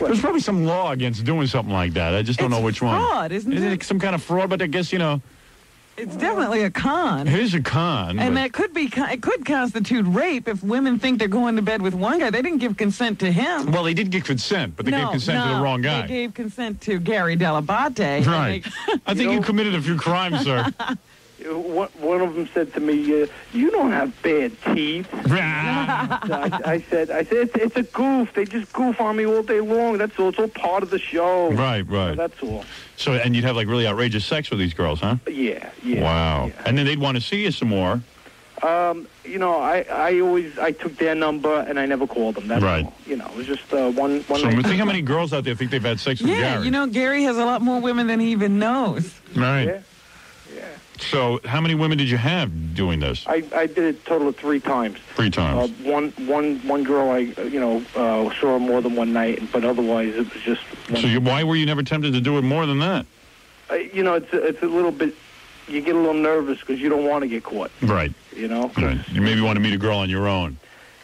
There's probably some law against doing something like that. I just don't know which one. It's fraud, isn't it? Isn't it some kind of fraud? But I guess, It's definitely a con. it is a con. And but- it could constitute rape if women think they're going to bed with one guy. They didn't give consent to him. Well, they did give consent, but they gave consent to the wrong guy. They gave consent to Gary Dell'Abate. Right. I think you committed a few crimes, sir. One of them said to me, "You don't have bad teeth." So I said, it's a goof. They just goof on me all day long. That's all. It's all part of the show. Right. So that's all. So, and you'd have like really outrageous sex with these girls, huh? Yeah. Wow. Yeah. And then they'd want to see you some more. I took their number and I never called them. That's Right. all. It was just one So night. think how many girls out there think they've had sex with Gary. Gary has a lot more women than he even knows. Right. Yeah. So how many women did you have doing this? I did it a total of 3 times. 3 times. One girl I saw more than one night, but otherwise it was just. So why were you never tempted to do it more than that? It's a little bit. You get a little nervous because you don't want to get caught. Right. Right. You maybe want to meet a girl on your own.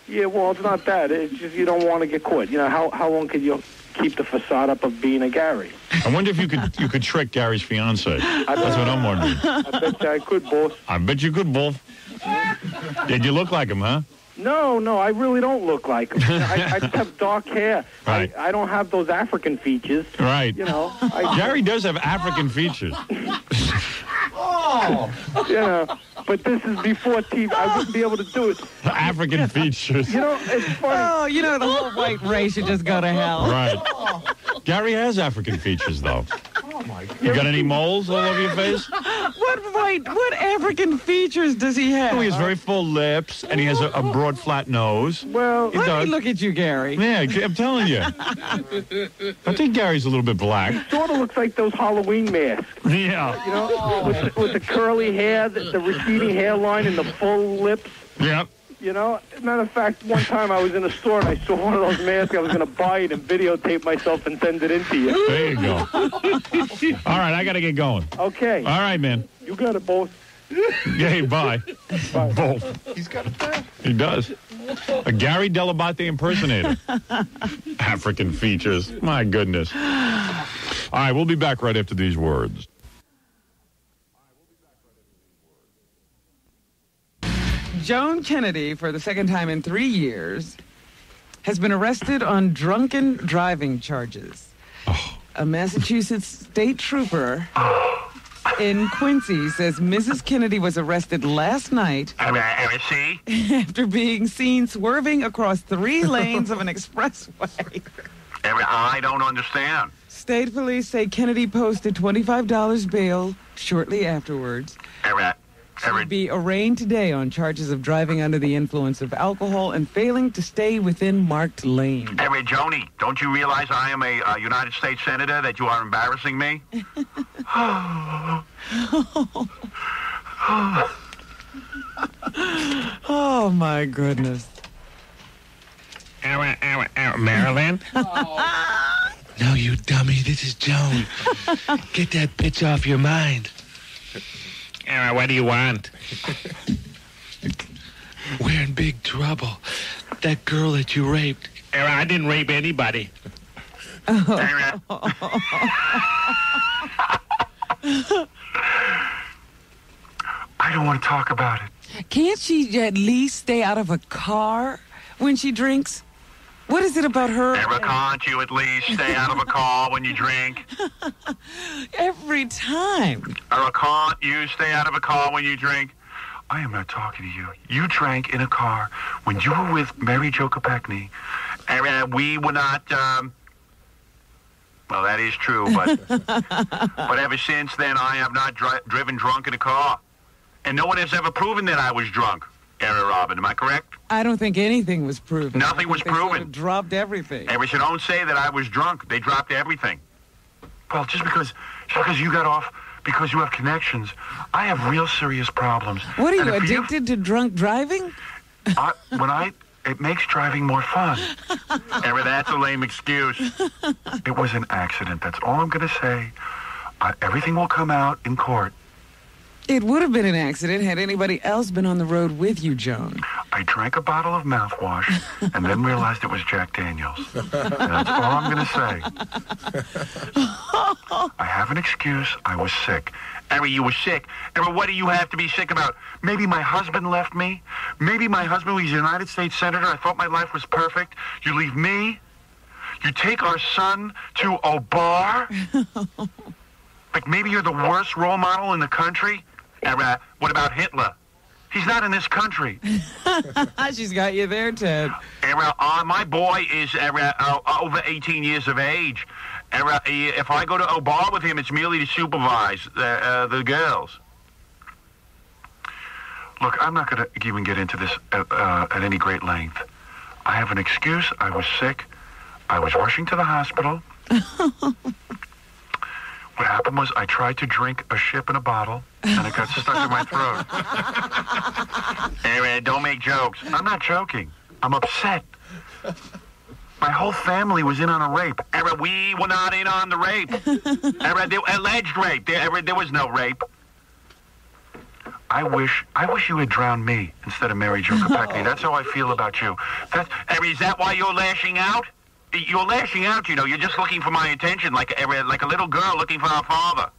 Yeah, well, it's not that. It's just you don't want to get caught. How long could you keep the facade up of being a Gary? I wonder if you could trick Gary's fiance. That's what I'm wondering. I bet you I could, boss. I bet you could, boss. Did you look like him, huh? No, I really don't look like him. I just have dark hair. Right. I don't have those African features. Right. Gary does have African features. But this is before TV. I wouldn't be able to do it. African features. It's funny. The whole white race should just go to hell. Right. Gary has African features, though. Oh, my God. You got any moles all over your face? What African features does he have? Oh, he has very full lips, and he has a broad, flat nose. Well, let me look at you, Gary. Yeah, I'm telling you. I think Gary's a little bit black. He sort of looks like those Halloween masks. Yeah. With the curly hair, the receding hairline, and the full lips. Yep. Matter of fact, one time I was in a store and I saw one of those masks. I was going to buy it and videotape myself and send it in to you. There you go. All right, I got to get going. Okay. All right, man. You got it, boss. Hey, bye. Bye. Both. He's got it there. He does. A Gary Dell'Abate impersonator. African features. My goodness. All right, we'll be back right after these words. Joan Kennedy, for the second time in 3 years, has been arrested on drunken driving charges. A Massachusetts state trooper in Quincy says Mrs. Kennedy was arrested last night after being seen swerving across 3 lanes of an expressway. I don't understand. State police say Kennedy posted $25 bail shortly afterwards. She will be arraigned today on charges of driving under the influence of alcohol and failing to stay within marked lanes. Joni, don't you realize I am a United States Senator, that you are embarrassing me? Oh, my goodness. Marilyn? No, you dummy. This is Joan. Get that bitch off your mind. What do you want? We're in big trouble. That girl that you raped. I didn't rape anybody. I don't want to talk about it. Can't she at least stay out of a car when she drinks? What is it about her? Can't you at least stay out of a car when you drink? Every time. Can't you stay out of a car when you drink? I am not talking to you. You drank in a car when you were with Mary Jo Kopechne. We were not, well, that is true, but but ever since then, I have not driven drunk in a car. And no one has ever proven that I was drunk. Robin, am I correct? I don't think anything was proven. Nothing was proven. Sort of dropped everything. They don't say that I was drunk. They dropped everything. Well, just because you got off because you have connections, I have real serious problems. What are you, addicted to drunk driving? It makes driving more fun. That's a lame excuse. It was an accident. That's all I'm going to say. Everything will come out in court. It would have been an accident had anybody else been on the road with you, Joan. I drank a bottle of mouthwash and then realized it was Jack Daniels. And that's all I'm going to say. I have an excuse. I was sick. Harry, you were sick. Harry, what do you have to be sick about? Maybe my husband left me. Maybe my husband was a United States Senator. I thought my life was perfect. You leave me. You take our son to a bar. Like maybe you're the worst role model in the country. Harry, what about Hitler? He's not in this country. She's got you there, Ted. My boy is over 18 years of age. If I go to a bar with him, it's merely to supervise the girls. Look, I'm not going to even get into this at any great length. I have an excuse. I was sick. I was rushing to the hospital. What happened was I tried to drink a ship in a bottle, and it got stuck in my throat. Hey, don't make jokes. I'm not joking. I'm upset. My whole family was in on a rape. We were not in on the rape. Alleged rape. There was no rape. I wish you had drowned me instead of Mary Jo Kopechne. That's how I feel about you. Is that why you're lashing out? You're lashing out, you know. You're just looking for my attention, like a little girl looking for her father.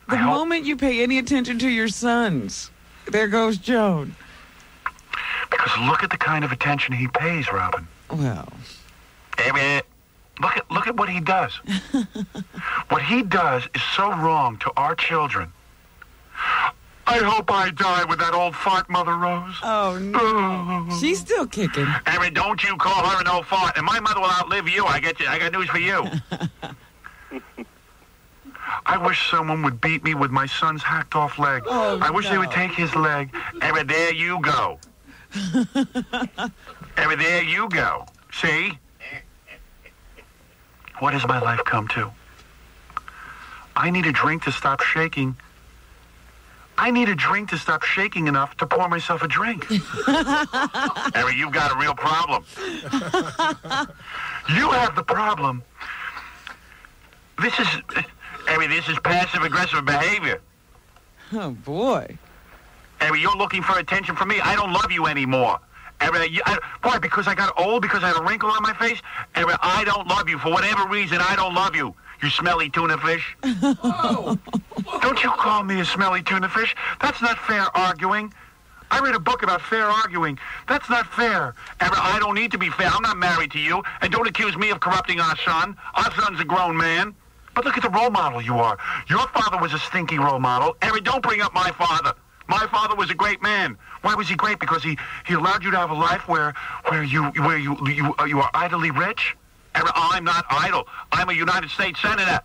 The moment you pay any attention to your sons, there goes Joan. Because look at the kind of attention he pays, Robin. Well, look at what he does. What he does is so wrong to our children. I hope I die with that old fart, Mother Rose. Oh, no. She's still kicking. Don't you call her an old fart. And my mother will outlive you. I got news for you. I wish someone would beat me with my son's hacked off leg. Oh, I wish they would take his leg. There you go. There you go. See? What has my life come to? I need a drink to stop shaking. I need a drink to stop shaking enough to pour myself a drink. Harry, you've got a real problem. You have the problem. This is passive-aggressive behavior. Oh, boy. Harry, you're looking for attention from me. I don't love you anymore. Why? Because I got old? Because I had a wrinkle on my face? Harry, I don't love you. For whatever reason, I don't love you. You smelly tuna fish. Oh. Don't you call me a smelly tuna fish. That's not fair arguing. I read a book about fair arguing. That's not fair. I don't need to be fair. I'm not married to you. And don't accuse me of corrupting our son. Our son's a grown man. But look at the role model you are. Your father was a stinky role model. Don't bring up my father. My father was a great man. Why was he great? Because he allowed you to have a life where you are idly rich. I'm not idle. I'm a United States Senator.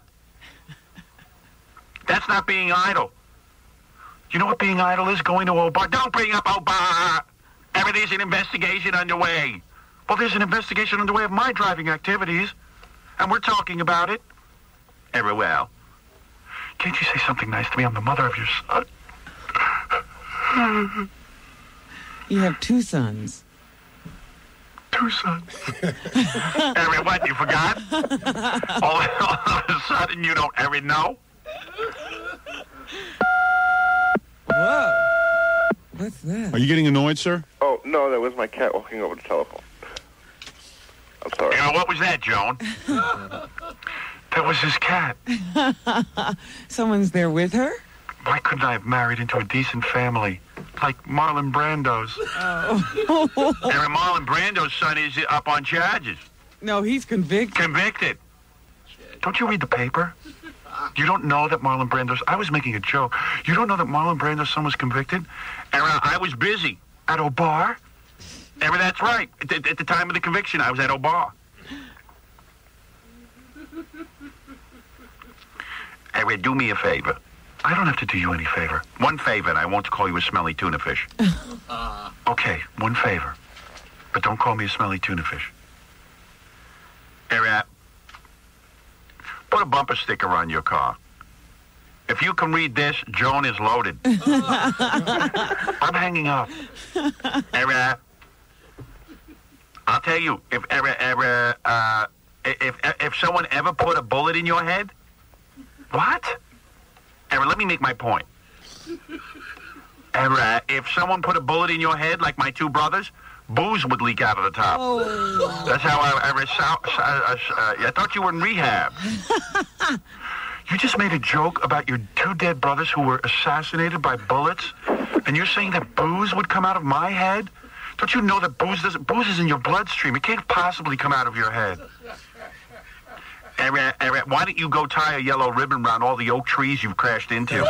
That's not being idle. You know what being idle is? Going to a bar. Don't bring up a bar. There's an investigation underway. Well, there's an investigation underway of my driving activities, and we're talking about it. Well, can't you say something nice to me? I'm the mother of your son. You have 2 sons. 2 sons. What, you forgot? All of a sudden you don't ever know? Whoa. What's that? Are you getting annoyed, sir? Oh, no, that was my cat walking over the telephone. I'm sorry. What was that, Joan? That was his cat. Someone's there with her? Why couldn't I have married into a decent family? Like Marlon Brando's. Oh. Marlon Brando's son is up on charges. No, he's convicted. Convicted. Don't you read the paper? You don't know that Marlon Brando's... I was making a joke. You don't know that Marlon Brando's son was convicted? I was busy at a bar. That's right. At the time of the conviction, I was at a bar. Do me a favor. I don't have to do you any favor. One favor, and I won't call you a smelly tuna fish. Okay, one favor. But don't call me a smelly tuna fish. Put a bumper sticker on your car. If you can read this, Joan is loaded. I'm hanging up. I'll tell you, if someone ever put a bullet in your head... What? Let me make my point. If someone put a bullet in your head like my two brothers, booze would leak out of the top. Oh. That's how I thought you were in rehab. You just made a joke about your two dead brothers who were assassinated by bullets, and you're saying that booze would come out of my head? Don't you know that booze is in your bloodstream? It can't possibly come out of your head. Why don't you go tie a yellow ribbon around all the oak trees you've crashed into?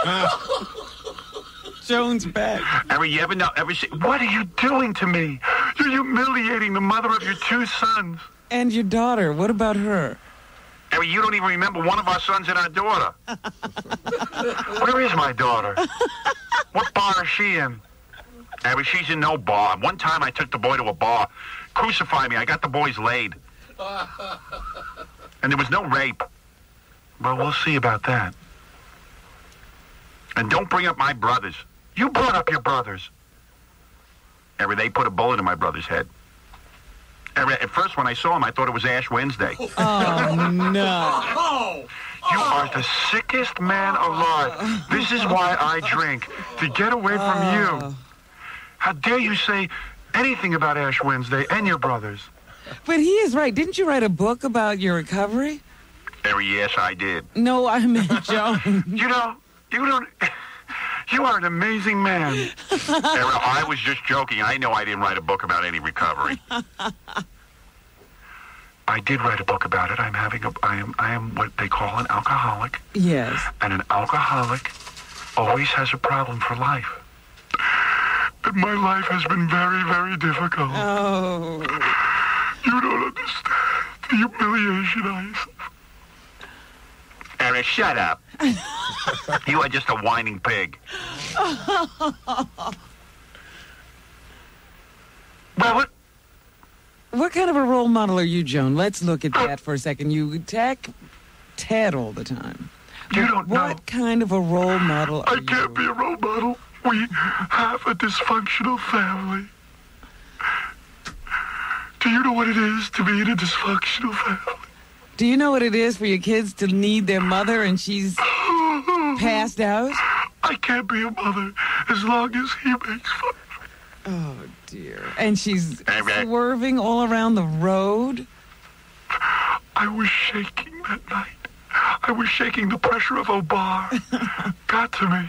Joan's back. You ever see, what are you doing to me? You're humiliating the mother of your two sons. And your daughter, what about her? You don't even remember one of our sons and our daughter. Where is my daughter? What bar is she in? She's in no bar. One time I took the boy to a bar. Crucify me, I got the boys laid. And there was no rape. Well, we'll see about that. And don't bring up my brothers. You brought up your brothers. They put a bullet in my brother's head. At first, when I saw him, I thought it was Ash Wednesday. Oh, no. You are the sickest man alive. This is why I drink, to get away from you. How dare you say anything about Ash Wednesday and your brothers? But he is right. Didn't you write a book about your recovery? Yes, I did. No, I meant Joan. You are an amazing man. I was just joking. I know I didn't write a book about any recovery. I did write a book about it. I am what they call an alcoholic. Yes. And an alcoholic always has a problem for life. But my life has been very, very difficult. Oh. You don't understand the humiliation I suffer. Eric, shut up. You are just a whining pig. Well, what kind of a role model are you, Joan? Let's look at that for a second. You attack Ted all the time. You don't know. What kind of a role model are you? I can't be a role model. We have a dysfunctional family. Do you know what it is to be in a dysfunctional family? Do you know what it is for your kids to need their mother and she's passed out? I can't be a mother as long as he makes fun of me. Oh, dear. And she's swerving all around the road? I was shaking that night. I was shaking. The pressure of Obar got to me.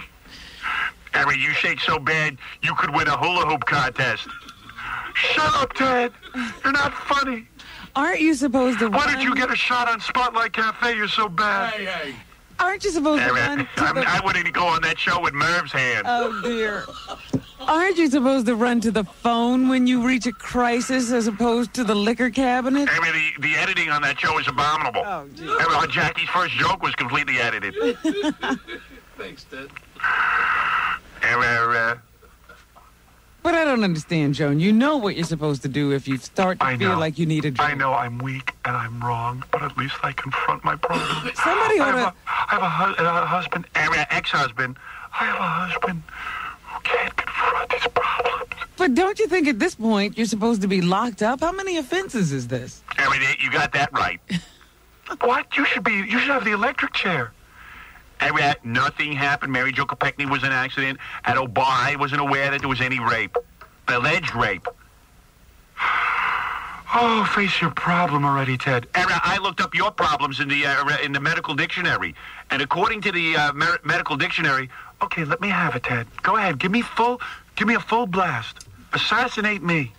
You shake so bad you could win a hula hoop contest. Shut up, Ted. You're not funny. Aren't you supposed to Why did you get a shot on Spotlight Cafe? You're so bad. Hey. Aren't you supposed to run to I wouldn't go on that show with Merv's hand. Oh, dear. Aren't you supposed to run to the phone when you reach a crisis as opposed to the liquor cabinet? The editing on that show is abominable. Oh, dear. Jackie's first joke was completely edited. Thanks, Ted. But I don't understand, Joan. You know what you're supposed to do if you start to feel like you need a drink. I know I'm weak and I'm wrong, but at least I confront my problems. Somebody ought to... I have a husband, ex-husband. I have a husband who can't confront his problems. But don't you think at this point you're supposed to be locked up? How many offenses is this? You got that right. What? You should have the electric chair. Nothing happened. Mary Jo Kopechne was an accident. At Obar, I wasn't aware that there was any rape. Alleged rape. Oh, face your problem already, Ted. I looked up your problems in the medical dictionary. And according to the medical dictionary... Okay, let me have it, Ted. Go ahead. Give me a full blast. Assassinate me.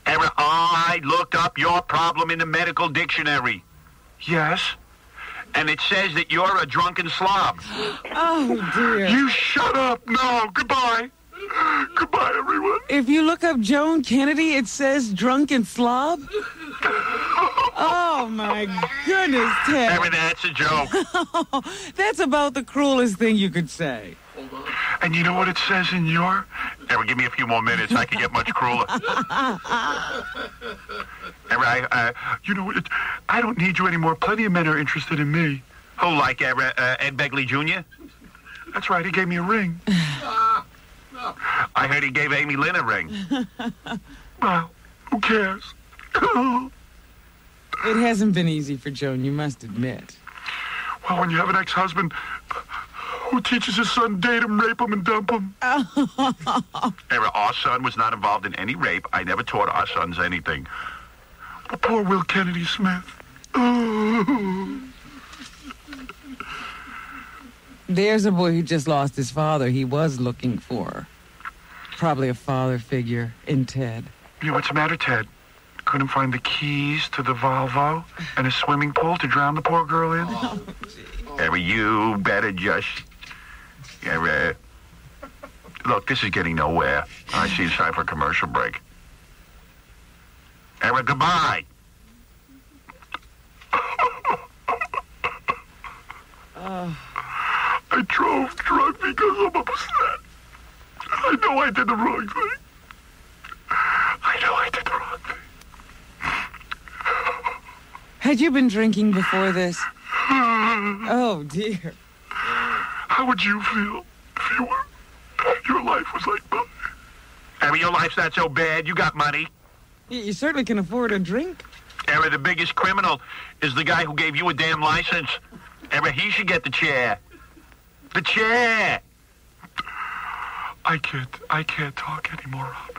I looked up your problem in the medical dictionary. Yes? And it says that you're a drunken slob. Oh, dear. You shut up. No, goodbye. Goodbye, everyone. If you look up Joan Kennedy, it says drunken slob? Oh, my goodness, Ted. That's a joke. That's about the cruelest thing you could say. And you know what it says in your... give me a few more minutes. I can get much crueler. You know what? I don't need you anymore. Plenty of men are interested in me. Who, like Ed Begley Jr.? That's right. He gave me a ring. I heard he gave Amy Lynn a ring. Well, who cares? It hasn't been easy for Joan, you must admit. Well, when you have an ex-husband Who teaches his son date him, rape him, and dump him? Our son was not involved in any rape. I never taught our sons anything. But poor Will Kennedy Smith. Oh. There's a boy who just lost his father he was looking for. Probably a father figure in Ted. Yeah, what's the matter, Ted? Couldn't find the keys to the Volvo and a swimming pool to drown the poor girl in? Oh, you better just... Look, this is getting nowhere. I see it's time for a commercial break. Goodbye. I drove drunk because I'm upset. I know I did the wrong thing. Had you been drinking before this? Oh, dear. How would you feel if your life was like mine? Your life's not so bad. You got money. You certainly can afford a drink. The biggest criminal is the guy who gave you a damn license. He should get the chair. The chair. I can't talk anymore, Rob.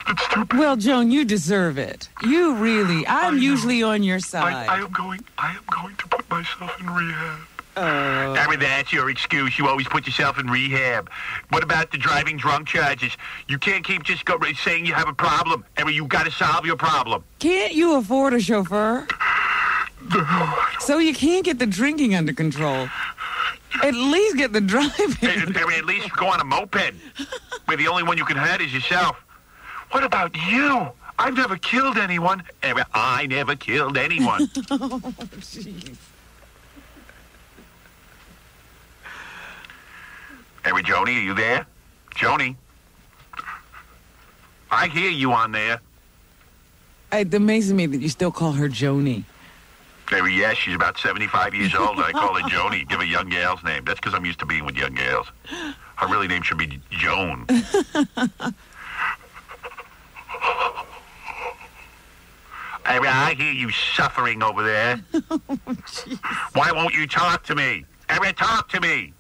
It's too bad. Well, Joan, you deserve it. You really. I'm usually on your side. I am going to put myself in rehab. Oh. That's your excuse. You always put yourself in rehab. What about the driving drunk charges? You can't keep just saying you have a problem. You got to solve your problem. Can't you afford a chauffeur? No. So you can't get the drinking under control. At least get the driving. At least go on a moped, where the only one you can hurt is yourself. What about you? I've never killed anyone. I never killed anyone. Oh, jeez. Joni, are you there? Joni? I hear you on there. It amazes me that you still call her Joni. Yes, she's about 75 years old. I call her Joni. Give a young gal's name. That's because I'm used to being with young gals. Her really name should be Joan. I hear you suffering over there. Oh, why won't you talk to me? Talk to me.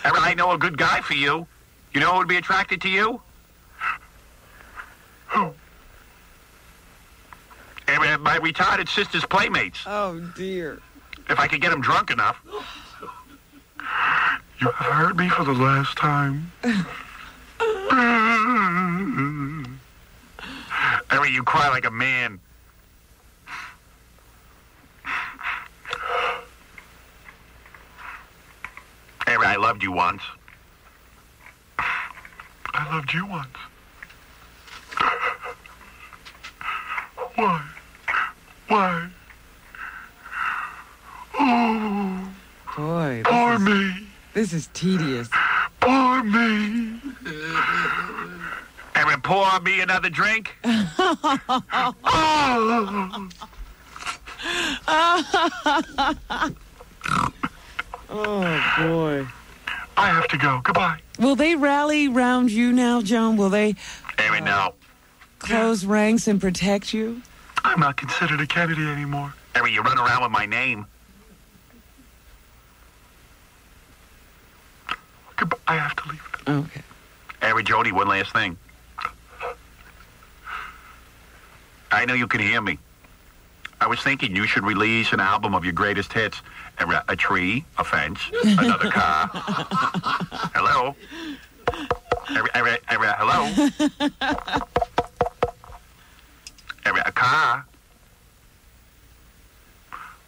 I know a good guy for you. You know who would be attracted to you? Who? My retarded sister's playmates. Oh, dear. If I could get him drunk enough. You have heard me for the last time. You cry like a man. I loved you once. I loved you once. Why? Why? Oh. Boy. Poor me. This is tedious. Poor me. Pour me another drink? Oh. Oh, boy. I have to go. Goodbye. Will they rally round you now, Joan? Will they no. close ranks and protect you? I'm not considered a Kennedy anymore. You run around with my name. Goodbye. I have to leave. Okay. Jody, one last thing. I know you can hear me. I was thinking you should release an album of your greatest hits. A tree, a fence, another car. Hello? Hello? A car?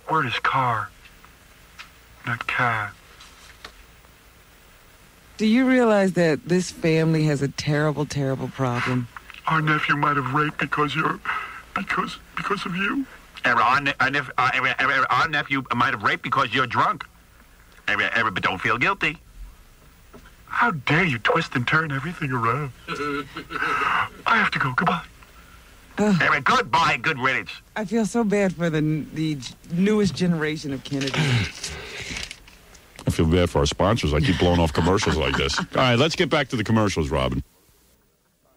Word is car, not car. Do you realize that this family has a terrible, terrible problem? Our nephew might have raped because of you. Our nephew might have raped because you're drunk. But don't feel guilty. How dare you twist and turn everything around? I have to go. Goodbye. Goodbye. Good riddance. I feel so bad for the newest generation of Kennedy. I feel bad for our sponsors. I keep blowing off commercials like this. All right, let's get back to the commercials, Robin.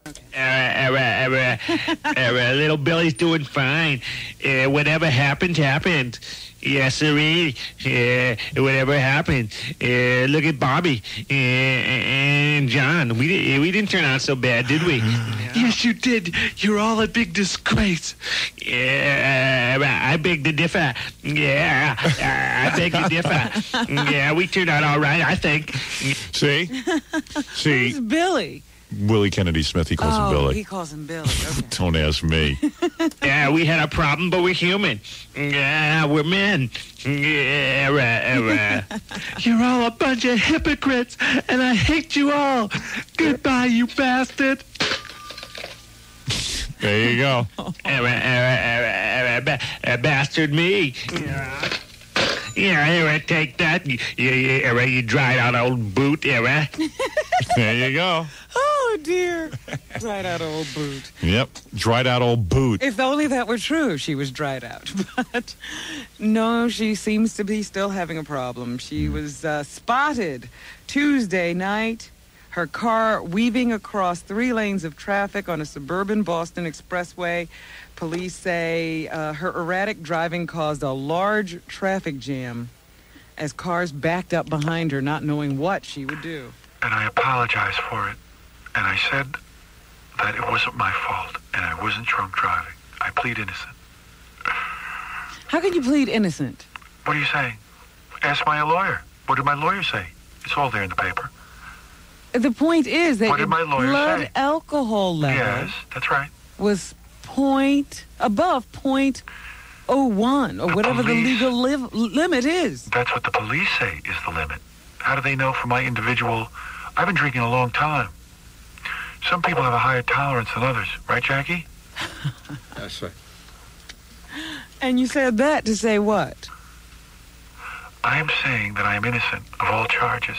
Okay. Little Billy's doing fine. Whatever happened, happened. Yes, sirree. Whatever happened. Look at Bobby and John. We didn't turn out so bad, did we? Yes, you did. You're all a big disgrace. I beg to differ. Yeah, I beg to differ. Yeah, we turned out all right, I think. See? Who's Billy? Willie Kennedy Smith, he calls him Billy. He calls him Billy. Okay. Don't ask me. Yeah, we had a problem, but we're human. Yeah, we're men. Yeah. You're all a bunch of hypocrites, and I hate you all. Goodbye, you bastard. There you go. Bastard me. Yeah, take that. You dried out old boot, There you go. Oh, dear. Dried out old boot. Yep, dried out old boot. If only that were true, she was dried out. But no, she seems to be still having a problem. She was spotted Tuesday night, her car weaving across 3 lanes of traffic on a suburban Boston expressway. Police say her erratic driving caused a large traffic jam as cars backed up behind her, not knowing what she would do. And I apologized for it. And I said that it wasn't my fault, and I wasn't drunk driving. I plead innocent. How can you plead innocent? What are you saying? Ask my lawyer. What did my lawyer say? It's all there in the paper. The point is that What did your my lawyer blood say? alcohol level Yes, that's right. was above 0.01 or whatever the police- legal limit is. That's what the police say is the limit. How do they know for my individual? I've been drinking a long time. Some people have a higher tolerance than others. Right, Jackie? That's right. And you said that to say what? I am saying that I am innocent of all charges.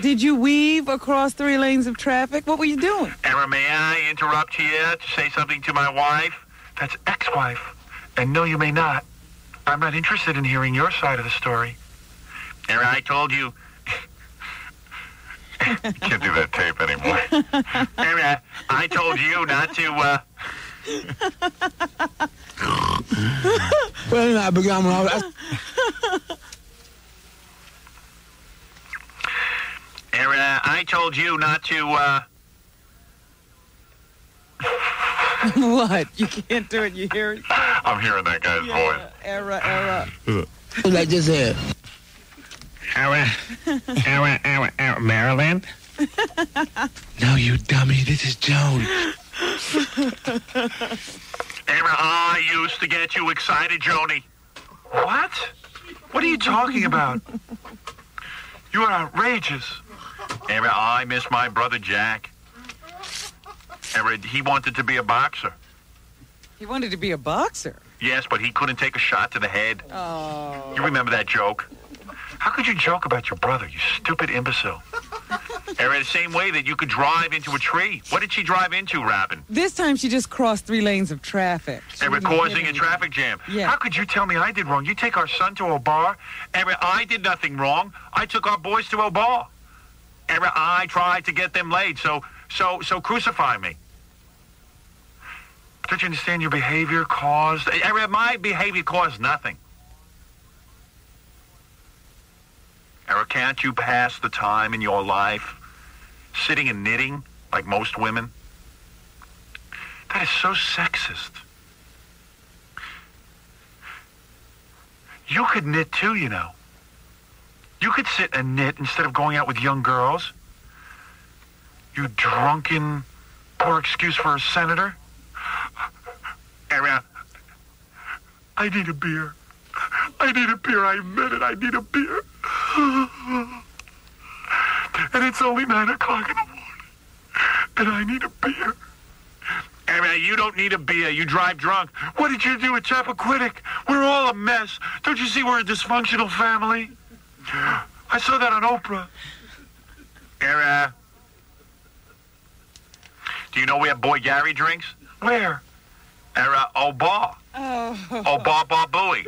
Did you weave across 3 lanes of traffic? What were you doing? Emma, may I interrupt here to say something to my wife? That's ex-wife. And no, you may not. I'm not interested in hearing your side of the story. Emma, I told you. You can't do that tape anymore. Emma, I told you not to, Well, I began when I was... Emma, I told you not to, What? You can't do it. You hear it? I'm hearing that guy's voice. Error. like this here. Maryland? No, you dummy. This is Joan. Emma, I used to get you excited, Joni. What? What are you talking about? You are outrageous. Emma, I miss my brother Jack. Emma, he wanted to be a boxer. He wanted to be a boxer. Yes, but he couldn't take a shot to the head. Oh. You remember that joke? How could you joke about your brother, you stupid imbecile? Emma, the same way that you could drive into a tree. What did she drive into, Robin? This time she just crossed 3 lanes of traffic. Emma, causing a traffic jam. Yeah. How could you tell me I did wrong? You take our son to a bar. Emma, I did nothing wrong. I took our boys to a bar. Emma, I tried to get them laid, so crucify me. Don't you understand your behavior caused... Emma, my behavior caused nothing. Emma, can't you pass the time in your life sitting and knitting like most women? That is so sexist. You could knit too, you know. You could sit and knit instead of going out with young girls. You drunken, poor excuse for a senator. Emma, I need a beer. I need a beer. I admit it. I need a beer. And it's only 9 o'clock in the morning. And I need a beer. Emma, you don't need a beer. You drive drunk. What did you do at Chappaquiddick? We're all a mess. Don't you see we're a dysfunctional family? I saw that on Oprah. Emma, do you know where Boy Gary drinks? Where? Era Oba. Oh. Oba Babooey.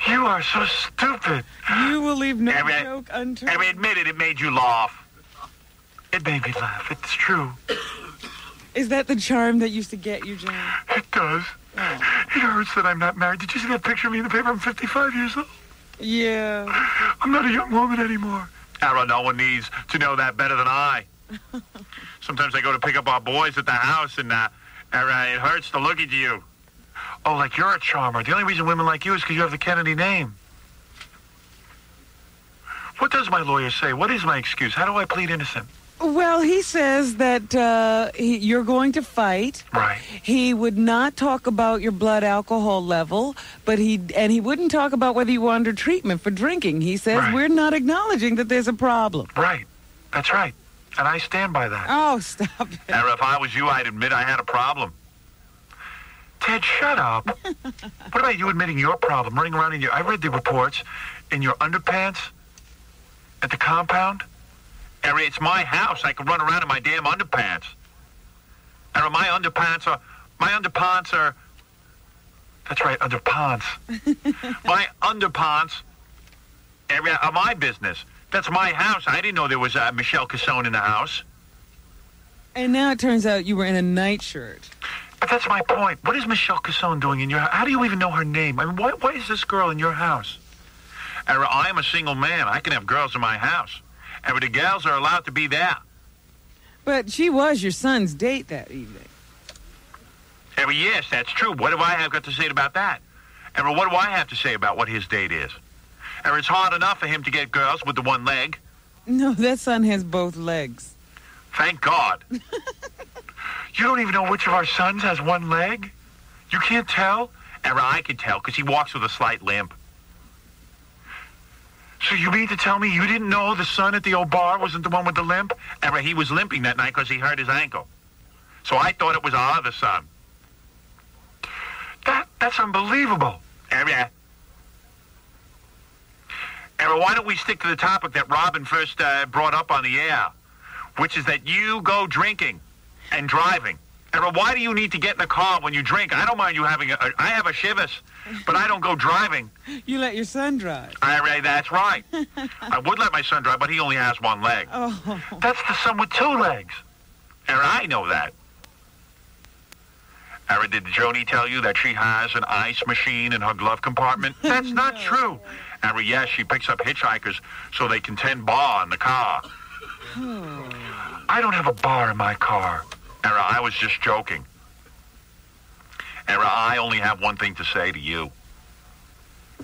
You are so stupid. You will leave no Emma, joke unturned. Emma, admit it made you laugh. It made me laugh. It's true. Is that the charm that used to get you, John? It does. Oh. It hurts that I'm not married. Did you see that picture of me in the paper? I'm 55 years old. Yeah. I'm not a young woman anymore. Ara, no one needs to know that better than I. Sometimes I go to pick up our boys at the house, and Ara, it hurts to look at you. Oh, like you're a charmer. The only reason women like you is because you have the Kennedy name. What does my lawyer say? What is my excuse? How do I plead innocent? Well, he says that you're going to fight. Right. He would not talk about your blood alcohol level, but he wouldn't talk about whether you were under treatment for drinking. He says Right. we're not acknowledging that there's a problem. Right. That's right. And I stand by that. Oh, stop it. Ara, if I was you, I'd admit I had a problem. Ted, shut up. What about you admitting your problem? Running around in your... I read the reports. In your underpants at the compound. Ara, it's my house. I can run around in my damn underpants. Ara, my underpants are... That's right, underpants. My underpants are my business. That's my house. I didn't know there was Michelle Cassone in the house. And now it turns out you were in a nightshirt. But that's my point. What is Michelle Cassone doing in your house? How do you even know her name? I mean, why is this girl in your house? Ara, I am a single man. I can have girls in my house. And the gals are allowed to be there. But she was your son's date that evening. Ara, yes, that's true. What do I have got to say about that? Ara, what do I have to say about what his date is? Ara, it's hard enough for him to get girls with the one leg. No, that son has both legs. Thank God. You don't even know which of our sons has one leg? You can't tell? Ara, I can tell because he walks with a slight limp. So you mean to tell me you didn't know the son at the old bar wasn't the one with the limp? Ara, he was limping that night because he hurt his ankle. So I thought it was our other son. That's unbelievable. Ara, why don't we stick to the topic that Robin first brought up on the air, which is that you go drinking and driving. Ara, why do you need to get in the car when you drink? I don't mind you having I have a Chivas, but I don't go driving. You let your son drive. Ara, that's right. I would let my son drive, but he only has one leg. Oh. That's the son with two legs. Ara, I know that. Ara, did Joni tell you that she has an ice machine in her glove compartment? That's not true. Ara, yes, she picks up hitchhikers so they can tend bar in the car. I don't have a bar in my car. Ara, I was just joking. Ara, I only have one thing to say to you.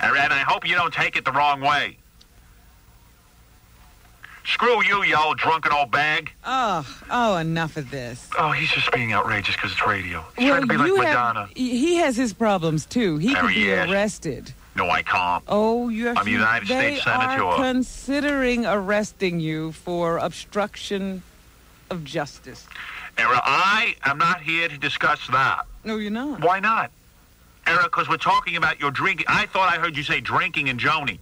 Ara, and I hope you don't take it the wrong way. Screw you, you old drunken old bag. Oh, enough of this. Oh, he's just being outrageous because it's radio. He's trying to be like Madonna. He has his problems, too. He could be arrested. No, I can't. Oh, you have I'm a United States Senator. They are considering arresting you for obstruction of justice. Ara, I am not here to discuss that. No, you're not. Why not? Ara, because we're talking about your drinking. I thought I heard you say drinking and Joni.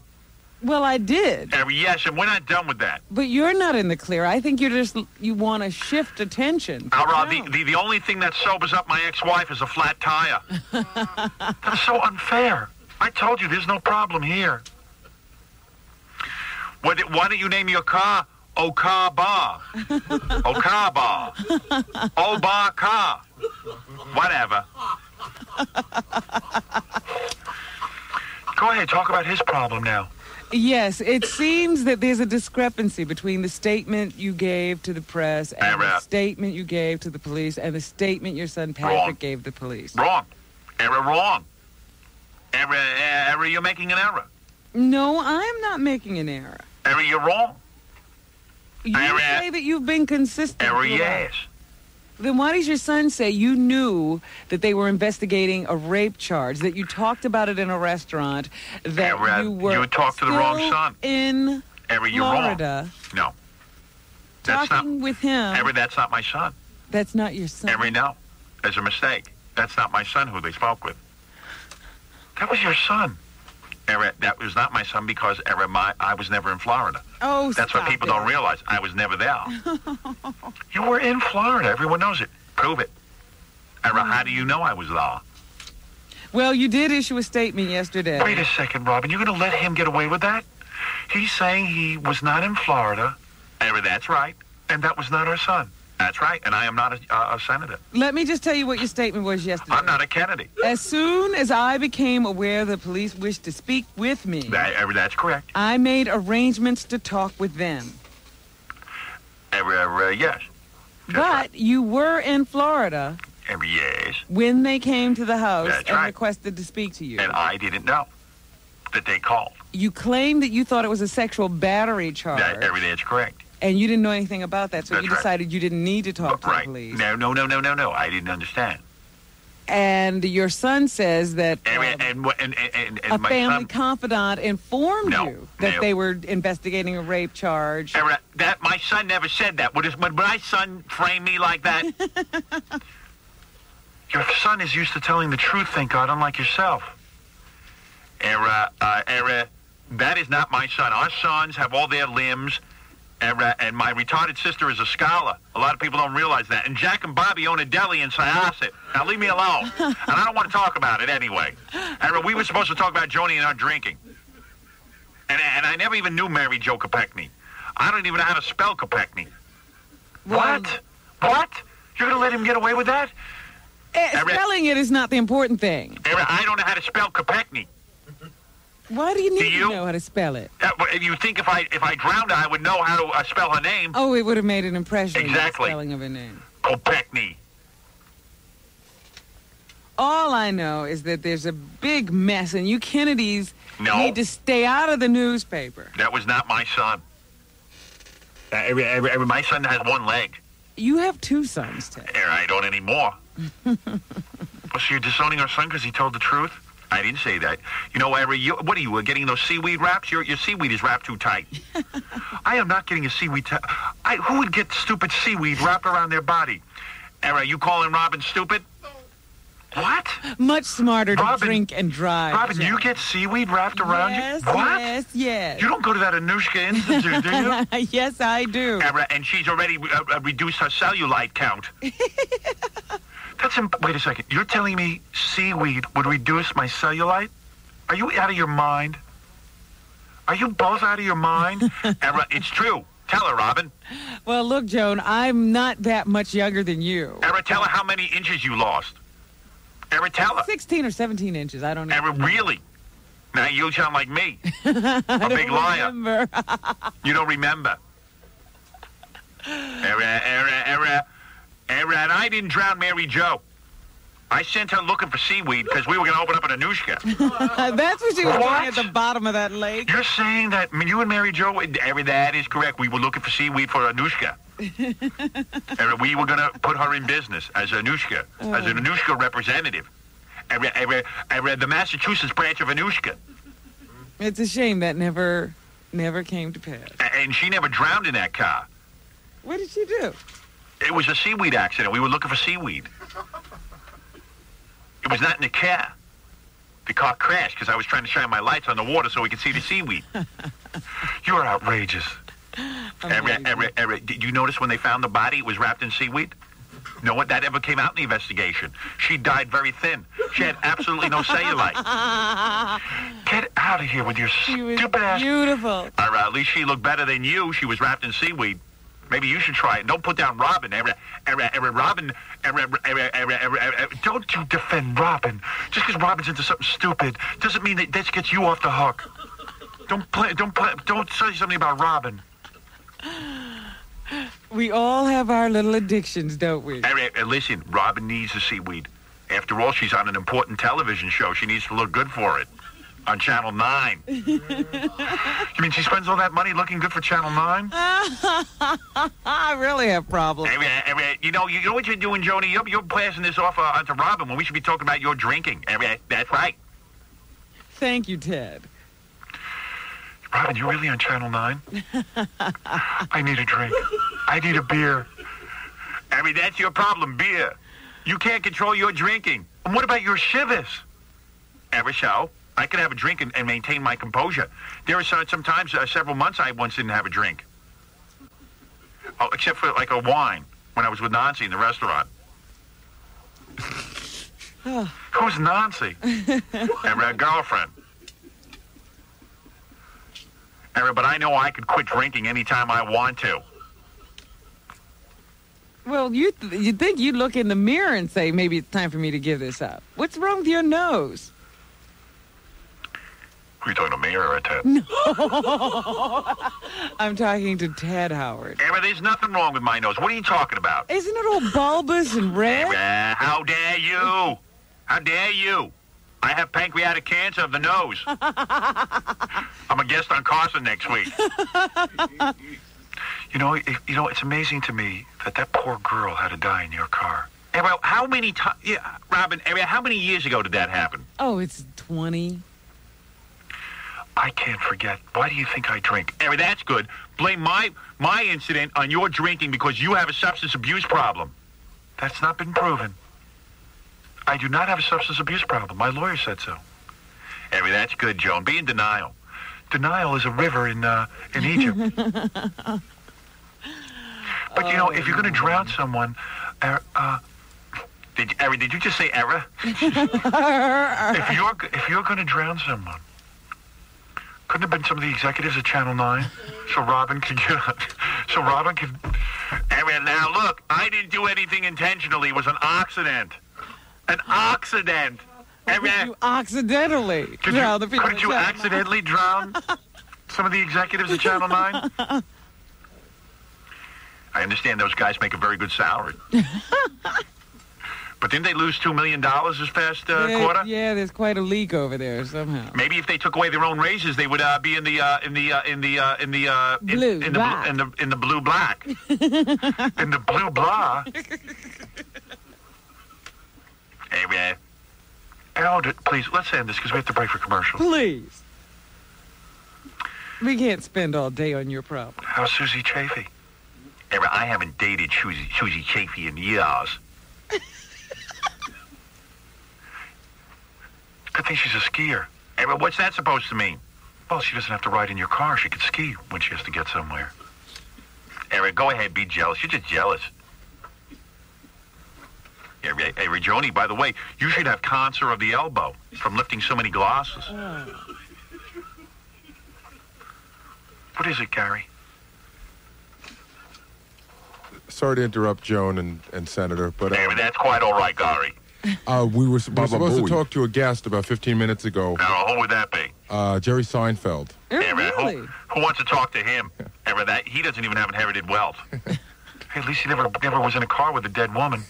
Well, I did. Ara, yes, and we're not done with that. But you're not in the clear. I think you want to shift attention. Ara, the only thing that sobers up my ex-wife is a flat tire. That's so unfair. I told you there's no problem here. Why don't you name your car Ocar Bar? Ocar Bar. O-Bar Car. Whatever. Go ahead, talk about his problem now. Yes, it seems that there's a discrepancy between the statement you gave to the press and the statement you gave to the police and the statement your son Patrick gave the police. Wrong. Wrong. Error, you're making an error. No, I'm not making an error. Error, you're wrong. You say that you've been consistent. Error, yes. Then why does your son say you knew that they were investigating a rape charge, that you talked about it in a restaurant, that you were you talked to the wrong son. In Error, you're Florida? Wrong. No. Talking with him. Error, that's not my son. That's not your son. Error, no. There's a mistake. That's not my son who they spoke with. That was your son. Error, that was not my son because I was never in Florida. Oh, that's what people don't realize. I was never there. You were in Florida. Everyone knows it. Prove it. Error, how do you know I was there? Well, you did issue a statement yesterday. Wait a second, Robin. You're going to let him get away with that? He's saying he was not in Florida. Error, that's right. and that was not our son. That's right, and I am not a senator. Let me just tell you what your statement was yesterday. I'm not a Kennedy. As soon as I became aware the police wished to speak with me, That's correct. I made arrangements to talk with them. Yes. But right. you were in Florida Yes. when they came to the house That's and right. requested to speak to you. And I didn't know that they called. You claimed that you thought it was a sexual battery charge. That's correct. And you didn't know anything about that, so That's you right. decided you didn't need to talk to the Right. police. No. I didn't understand. And your son says that And a my family son, confidant informed No, you that no. they were investigating a rape charge. that my son never said that. When my son framed me like that, your son is used to telling the truth, thank God, unlike yourself. That is not my son. Our sons have all their limbs, and my retarded sister is a scholar. A lot of people don't realize that. And Jack and Bobby own a deli in Syosset. Now leave me alone. And I don't want to talk about it anyway. We were supposed to talk about Joni and our drinking. And I never even knew Mary Jo Kopechne. I don't even know how to spell Kopechne. What? You're going to let him get away with that? Spelling it is not the important thing. I don't know how to spell Kopechne. Why do you need to know how to spell it? You think if I drowned her, I would know how to spell her name? Oh, it would have made an impression. Exactly. The spelling of her name. Kopechne. All I know is that there's a big mess, and you Kennedys No. need to stay out of the newspaper. That was not my son. My son has one leg. You have two sons, Ted. I don't anymore. So you're disowning our son because he told the truth? I didn't say that. You know, what are you, getting those seaweed wraps? Your seaweed is wrapped too tight. I am not getting a seaweed. Who would get stupid seaweed wrapped around their body? You calling Robin stupid? What? Much smarter Robin, to drink and drive. Robin, Jack. you get seaweed wrapped around Yes, you? What? Yes. You don't go to that Anushka Institute, do you? Yes, I do. And she's already reduced her cellulite count. Wait a second. You're telling me seaweed would reduce my cellulite? Are you out of your mind? Are you both out of your mind? It's true. Tell her, Robin. Well, look, Joan, I'm not that much younger than you. Tell her how many inches you lost. Tell her. 16 or 17 inches. I don't know. Really? Now you sound like me. A big liar. Remember. You don't remember. And I didn't drown Mary Jo. I sent her looking for seaweed because we were going to open up an Anushka. That's what she was doing What? at the bottom of that lake. You're saying that you and Mary Jo, that is correct. We were looking for seaweed for Anushka. We were going to put her in business as Anushka, as an Anushka representative. The Massachusetts branch of Anushka. It's a shame that never came to pass. And she never drowned in that car. What did she do? It was a seaweed accident. We were looking for seaweed. It was not in the car. The car crashed because I was trying to shine my lights on the water so we could see the seaweed. You're outrageous. Did you notice when they found the body, it was wrapped in seaweed? No one that ever came out in the investigation. She died very thin. She had absolutely no cellulite. Get out of here with your stupid ass. Beautiful. At least she looked better than you. She was wrapped in seaweed. Maybe you should try it. Don't put down Robin. Robin. Don't you defend Robin. Just because Robin's into something stupid doesn't mean that this gets you off the hook. Don't say something about Robin. We all have our little addictions, don't we? Listen, Robin needs the seaweed. After all, she's on an important television show. She needs to look good for it. On Channel 9. You mean she spends all that money looking good for Channel 9? I really have problems. You know what you're doing, Joni? You're passing this off onto Robin when we should be talking about your drinking. That's right. Thank you, Ted. Robin, you really on Channel 9? I need a drink. I need a beer. That's your problem, beer. You can't control your drinking. And what about your shivers? So, I can have a drink and maintain my composure. There are sometimes, several months, I once didn't have a drink. Oh, except for like a wine when I was with Nancy in the restaurant. Who's Nancy? A girlfriend. But I know I could quit drinking anytime I want to. Well, you think you'd look in the mirror and say, maybe it's time for me to give this up. What's wrong with your nose? Are you talking to me or Ted? No. I'm talking to Ted Howard. Emma, there's nothing wrong with my nose. What are you talking about? Isn't it all bulbous and red? Emma, how dare you? How dare you? I have pancreatic cancer of the nose. I'm a guest on Carson next week. You know, it's amazing to me that poor girl had to die in your car. Emma, how many times? Yeah, Robin, Emma, how many years ago did that happen? Oh, it's 20. I can't forget. Why do you think I drink? Emma, that's good. Blame my incident on your drinking because you have a substance abuse problem. That's not been proven. I do not have a substance abuse problem. My lawyer said so. Emma, that's good, Joan. Be in denial. Denial is a river in Egypt. But, you know, if you're going to drown someone, did you just say error? If you're going to drown someone, couldn't it have been some of the executives at Channel 9? So Robin could get on. So Robin could... Now, look, I didn't do anything intentionally. It was an accident. An accident. You accidentally drown the people. Couldn't you accidentally drown some of the executives at Channel 9? I understand those guys make a very good salary. But didn't they lose $2 million this past quarter? Yeah, there's quite a leak over there somehow. Maybe if they took away their own raises, they would be in the blue black. In the blue blah. Hey, man. Please, let's end this because we have to break for commercial. Please. We can't spend all day on your problem. How's Susie Chafee? I haven't dated Susie Chafee in years. Good thing she's a skier. What's that supposed to mean? Well, she doesn't have to ride in your car. She could ski when she has to get somewhere. Eric, go ahead, be jealous. You're just jealous. Hey, Joni, by the way, you should have cancer of the elbow from lifting so many glasses. Oh. What is it, Gary? Sorry to interrupt Joan and Senator, but... that's quite all right, Gary. We were supposed to talk to a guest about 15 minutes ago. Now, who would that be? Jerry Seinfeld. Really? Who wants to talk to him? He doesn't even have inherited wealth. Hey, at least he never was in a car with a dead woman.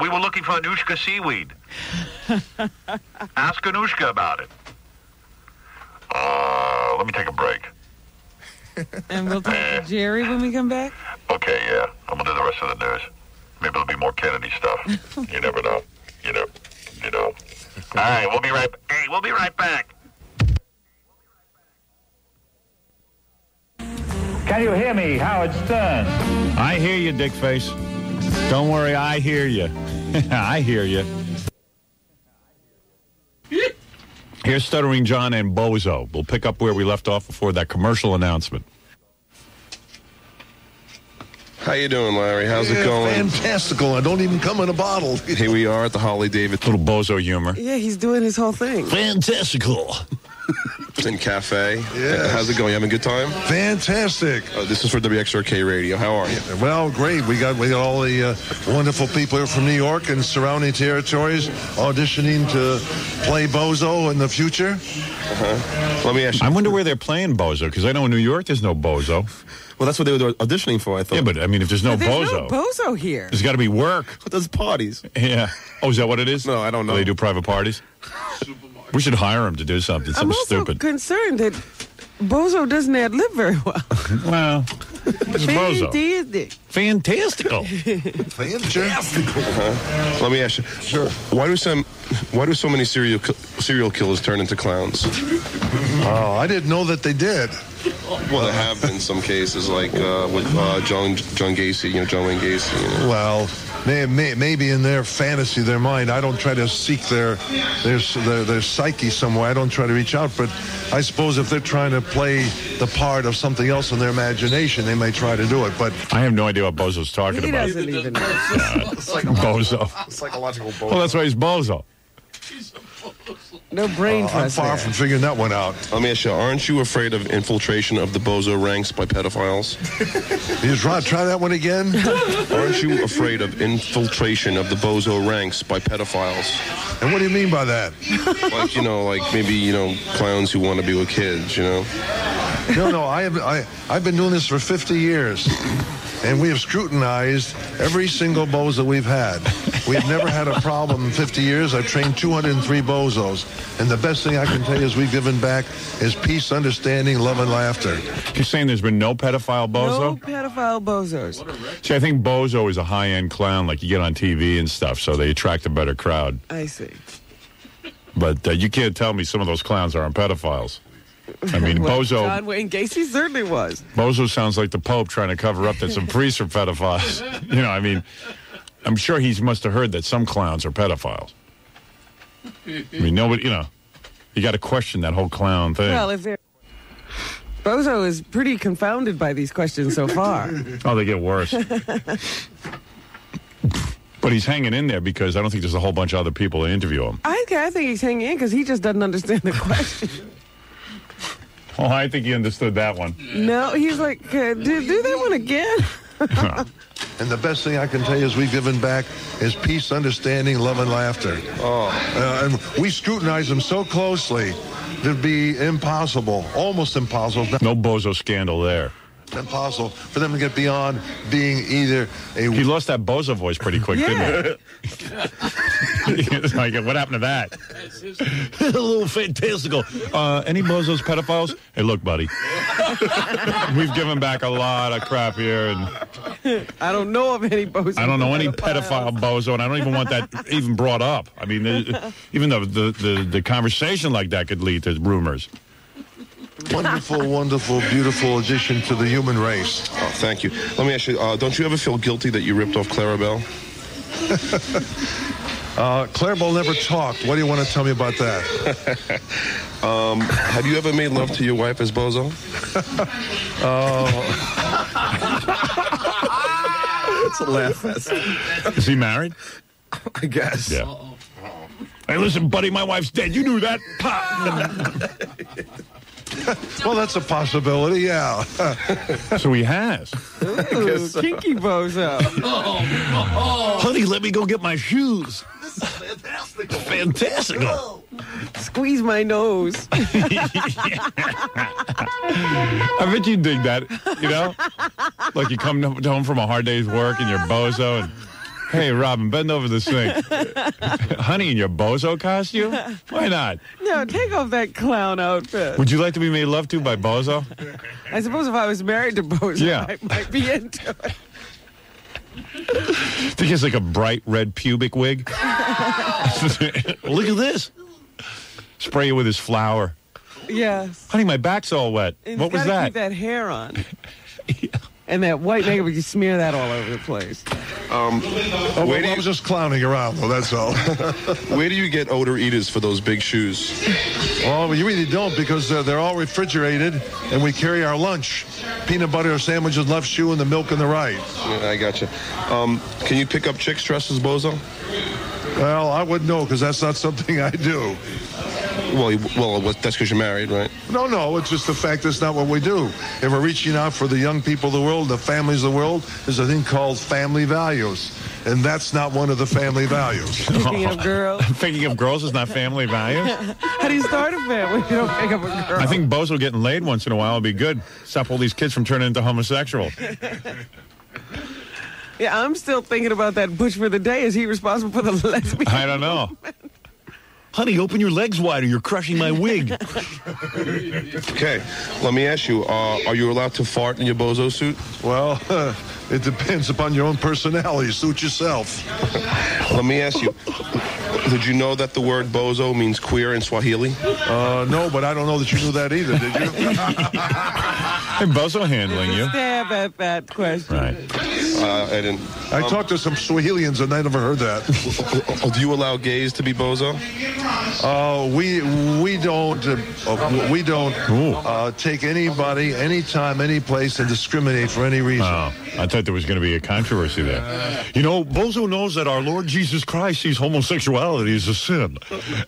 We were looking for Anushka seaweed. Ask Anushka about it. Let me take a break. And we'll talk to Jerry when we come back? Okay, yeah. I'm going to do the rest of the news. Maybe there'll be more Kennedy stuff. You never know. You know. All right, we'll be right back. Can you hear me, Howard Stern? I hear you, Dickface. Don't worry, I hear you. I hear you. Here's Stuttering John and Bozo. We'll pick up where we left off before that commercial announcement. How you doing, Larry? How's it going? Fantastical. I don't even come in a bottle. Here we are at the Harley Davidson. Little Bozo humor. Yeah, he's doing his whole thing. Fantastical. In Cafe. Yeah. How's it going? You having a good time? Fantastic. This is for WXRK Radio. How are you? Well, great. We got all the wonderful people here from New York and surrounding territories auditioning to play Bozo in the future. Let me ask you. I wonder where they're playing Bozo, because I know in New York there's no Bozo. Well, that's what they were auditioning for, I thought. Yeah, but I mean, if there's no Bozo. There's no Bozo here. There's got to be work. There's parties. Yeah. Oh, is that what it is? No, I don't know. Do they do private parties? We should hire him to do something stupid. I'm concerned that Bozo doesn't ad-lib very well. Well, it's Bozo. Fantastical. Fantastical. Let me ask you. Sure. Why do so many serial killers turn into clowns? Oh, I didn't know that they did. Well, there have been some cases, like with John Gacy, John Wayne Gacy. Well, maybe in their fantasy, their mind, I don't try to seek their psyche somewhere. I don't try to reach out, but I suppose if they're trying to play the part of something else in their imagination, they may try to do it. But I have no idea what Bozo's talking about. He doesn't even know. Bozo. Psychological Bozo. Well, that's why he's Bozo. He's a Bozo. No brain I'm trust far there. from figuring that one out. Let me ask you, aren't you afraid of infiltration of the Bozo ranks by pedophiles? You try that one again? Aren't you afraid of infiltration of the Bozo ranks by pedophiles? And what do you mean by that? Like, like maybe, clowns who want to be with kids, No, I've been doing this for 50 years. And we have scrutinized every single bozo we've had. We've never had a problem in 50 years. I've trained 203 bozos. And the best thing I can tell you is we've given back is peace, understanding, love, and laughter. You're saying there's been no pedophile bozo? No pedophile bozos. See, I think bozo is a high-end clown like you get on TV and stuff, so they attract a better crowd. I see. But you can't tell me some of those clowns aren't pedophiles. I mean, Well, Bozo... John Wayne Gacy certainly was. Bozo sounds like the Pope trying to cover up that some priests are pedophiles. I mean, I'm sure he must have heard that some clowns are pedophiles. I mean, nobody, you got to question that whole clown thing. Well, Bozo is pretty confounded by these questions so far. Oh, they get worse. But he's hanging in there because I don't think there's a whole bunch of other people to interview him. I think he's hanging in because he just doesn't understand the question. Oh, I think he understood that one. No, he's like, do that one again? And the best thing I can tell you is we've given back is peace, understanding, love, and laughter. And we scrutinize them so closely, it'd be impossible, almost impossible. No Bozo scandal there. Impossible for them to get beyond being either a... He lost that Bozo voice pretty quick, didn't he? It's like, what happened to that? A little fantastical. Any Bozos pedophiles? Hey, look, buddy. We've given back a lot of crap here. And I don't know of any Bozo. I don't know any pedophile Bozo, and I don't even want that even brought up. I mean, even though the conversation like that could lead to rumors. Wonderful, wonderful, beautiful addition to the human race. Oh, thank you. Let me ask you, don't you ever feel guilty that you ripped off Clarabelle? Clarabelle never talked. What do you want to tell me about that? Have you ever made love to your wife as Bozo? It's a laugh fest. Is he married? I guess. Yeah. Hey, listen, buddy, my wife's dead. You knew that? Well, that's a possibility, yeah. So he has. Ooh, kinky Bozo. Honey, let me go get my shoes. This is fantastical. Fantastical. Squeeze my nose. I bet you dig that, Like you come home from a hard day's work and you're Bozo and... Hey, Robin, bend over the sink. Honey, in your Bozo costume? Why not? No, take off that clown outfit. Would you like to be made love to by Bozo? I suppose if I was married to Bozo, Yeah. I might be into it. I think he has like a bright red pubic wig. Look at this. Spray it with his flour. Yes. Honey, my back's all wet. And What was that? Keep that hair on. And that white makeup, you smear that all over the place. I was just clowning around, though, that's all. Where do you get odor eaters for those big shoes? Well, you really don't because they're all refrigerated, and we carry our lunch. Peanut butter sandwiches, left shoe, and the milk in the right. Yeah, I gotcha. Can you pick up chicks dressed as Bozo? Well, I wouldn't know because that's not something I do. Well, that's because you're married, right? No, it's just the fact that's not what we do. If we're reaching out for the young people of the world, the families of the world, there's a thing called family values. And that's not one of the family values. Picking up girls. Picking up girls is not family values? How do you start a family if you don't pick up a girl? I think Bozo getting laid once in a while would be good. Stop all these kids from turning into homosexual. Yeah, I'm still thinking about that butch for the day. Is he responsible for the lesbian? I don't know. Honey, open your legs wider. You're crushing my wig. Okay, let me ask you, are you allowed to fart in your Bozo suit? Well, it depends upon your own personality. Suit yourself. Let me ask you, did you know that the word Bozo means queer in Swahili? No, but I don't know that you knew that either, did you? Hey, Bozo handling you. laugh at that question. Right. I didn't. I talked to some Swahilians and I never heard that. Do you allow gays to be bozo? We don't take anybody, anytime, any place, and discriminate for any reason. Oh, I thought there was going to be a controversy there. You know, Bozo knows that our Lord Jesus Christ sees homosexuality as a sin,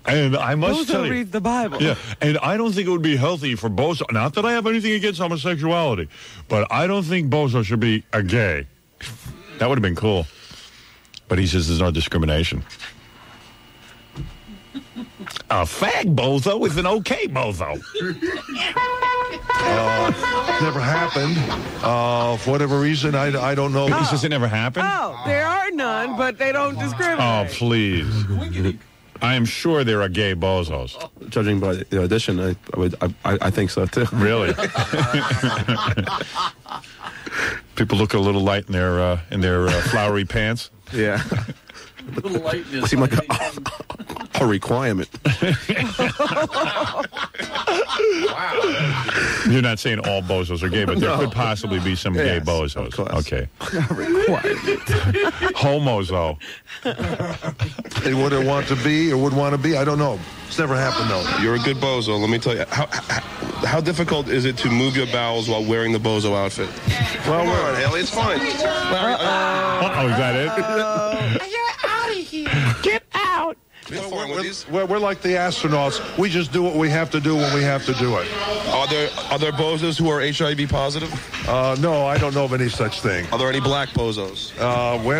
and I must tell Bozo you, reads the Bible. Yeah, and I don't think it would be healthy for Bozo. Not that I have anything against homosexuality, but I don't think Bozo should be a gay. That would have been cool. But he says there's no discrimination. A fag bozo is an okay bozo. Never happened. For whatever reason, I don't know. He says it never happened? Oh, there are none, but they don't discriminate. Oh, please. I am sure there are gay bozos. Judging by the audition, I think so too. Really? People look a little light in their flowery pants. Yeah. Lightness. Seem like a requirement. You're not saying all bozos are gay, but there could possibly be some gay bozos. Okay. Homozo. They wouldn't want to be or would want to be. I don't know. It's never happened, though. You're a good bozo. Let me tell you. How difficult is it to move your bowels while wearing the bozo outfit? Well, come on, Haley. It's fine. Uh-oh, is that it? You're out of here. Get out. We're like the astronauts. We just do what we have to do when we have to do it. Are there bozos who are HIV positive? No, I don't know of any such thing. Are there any black bozos?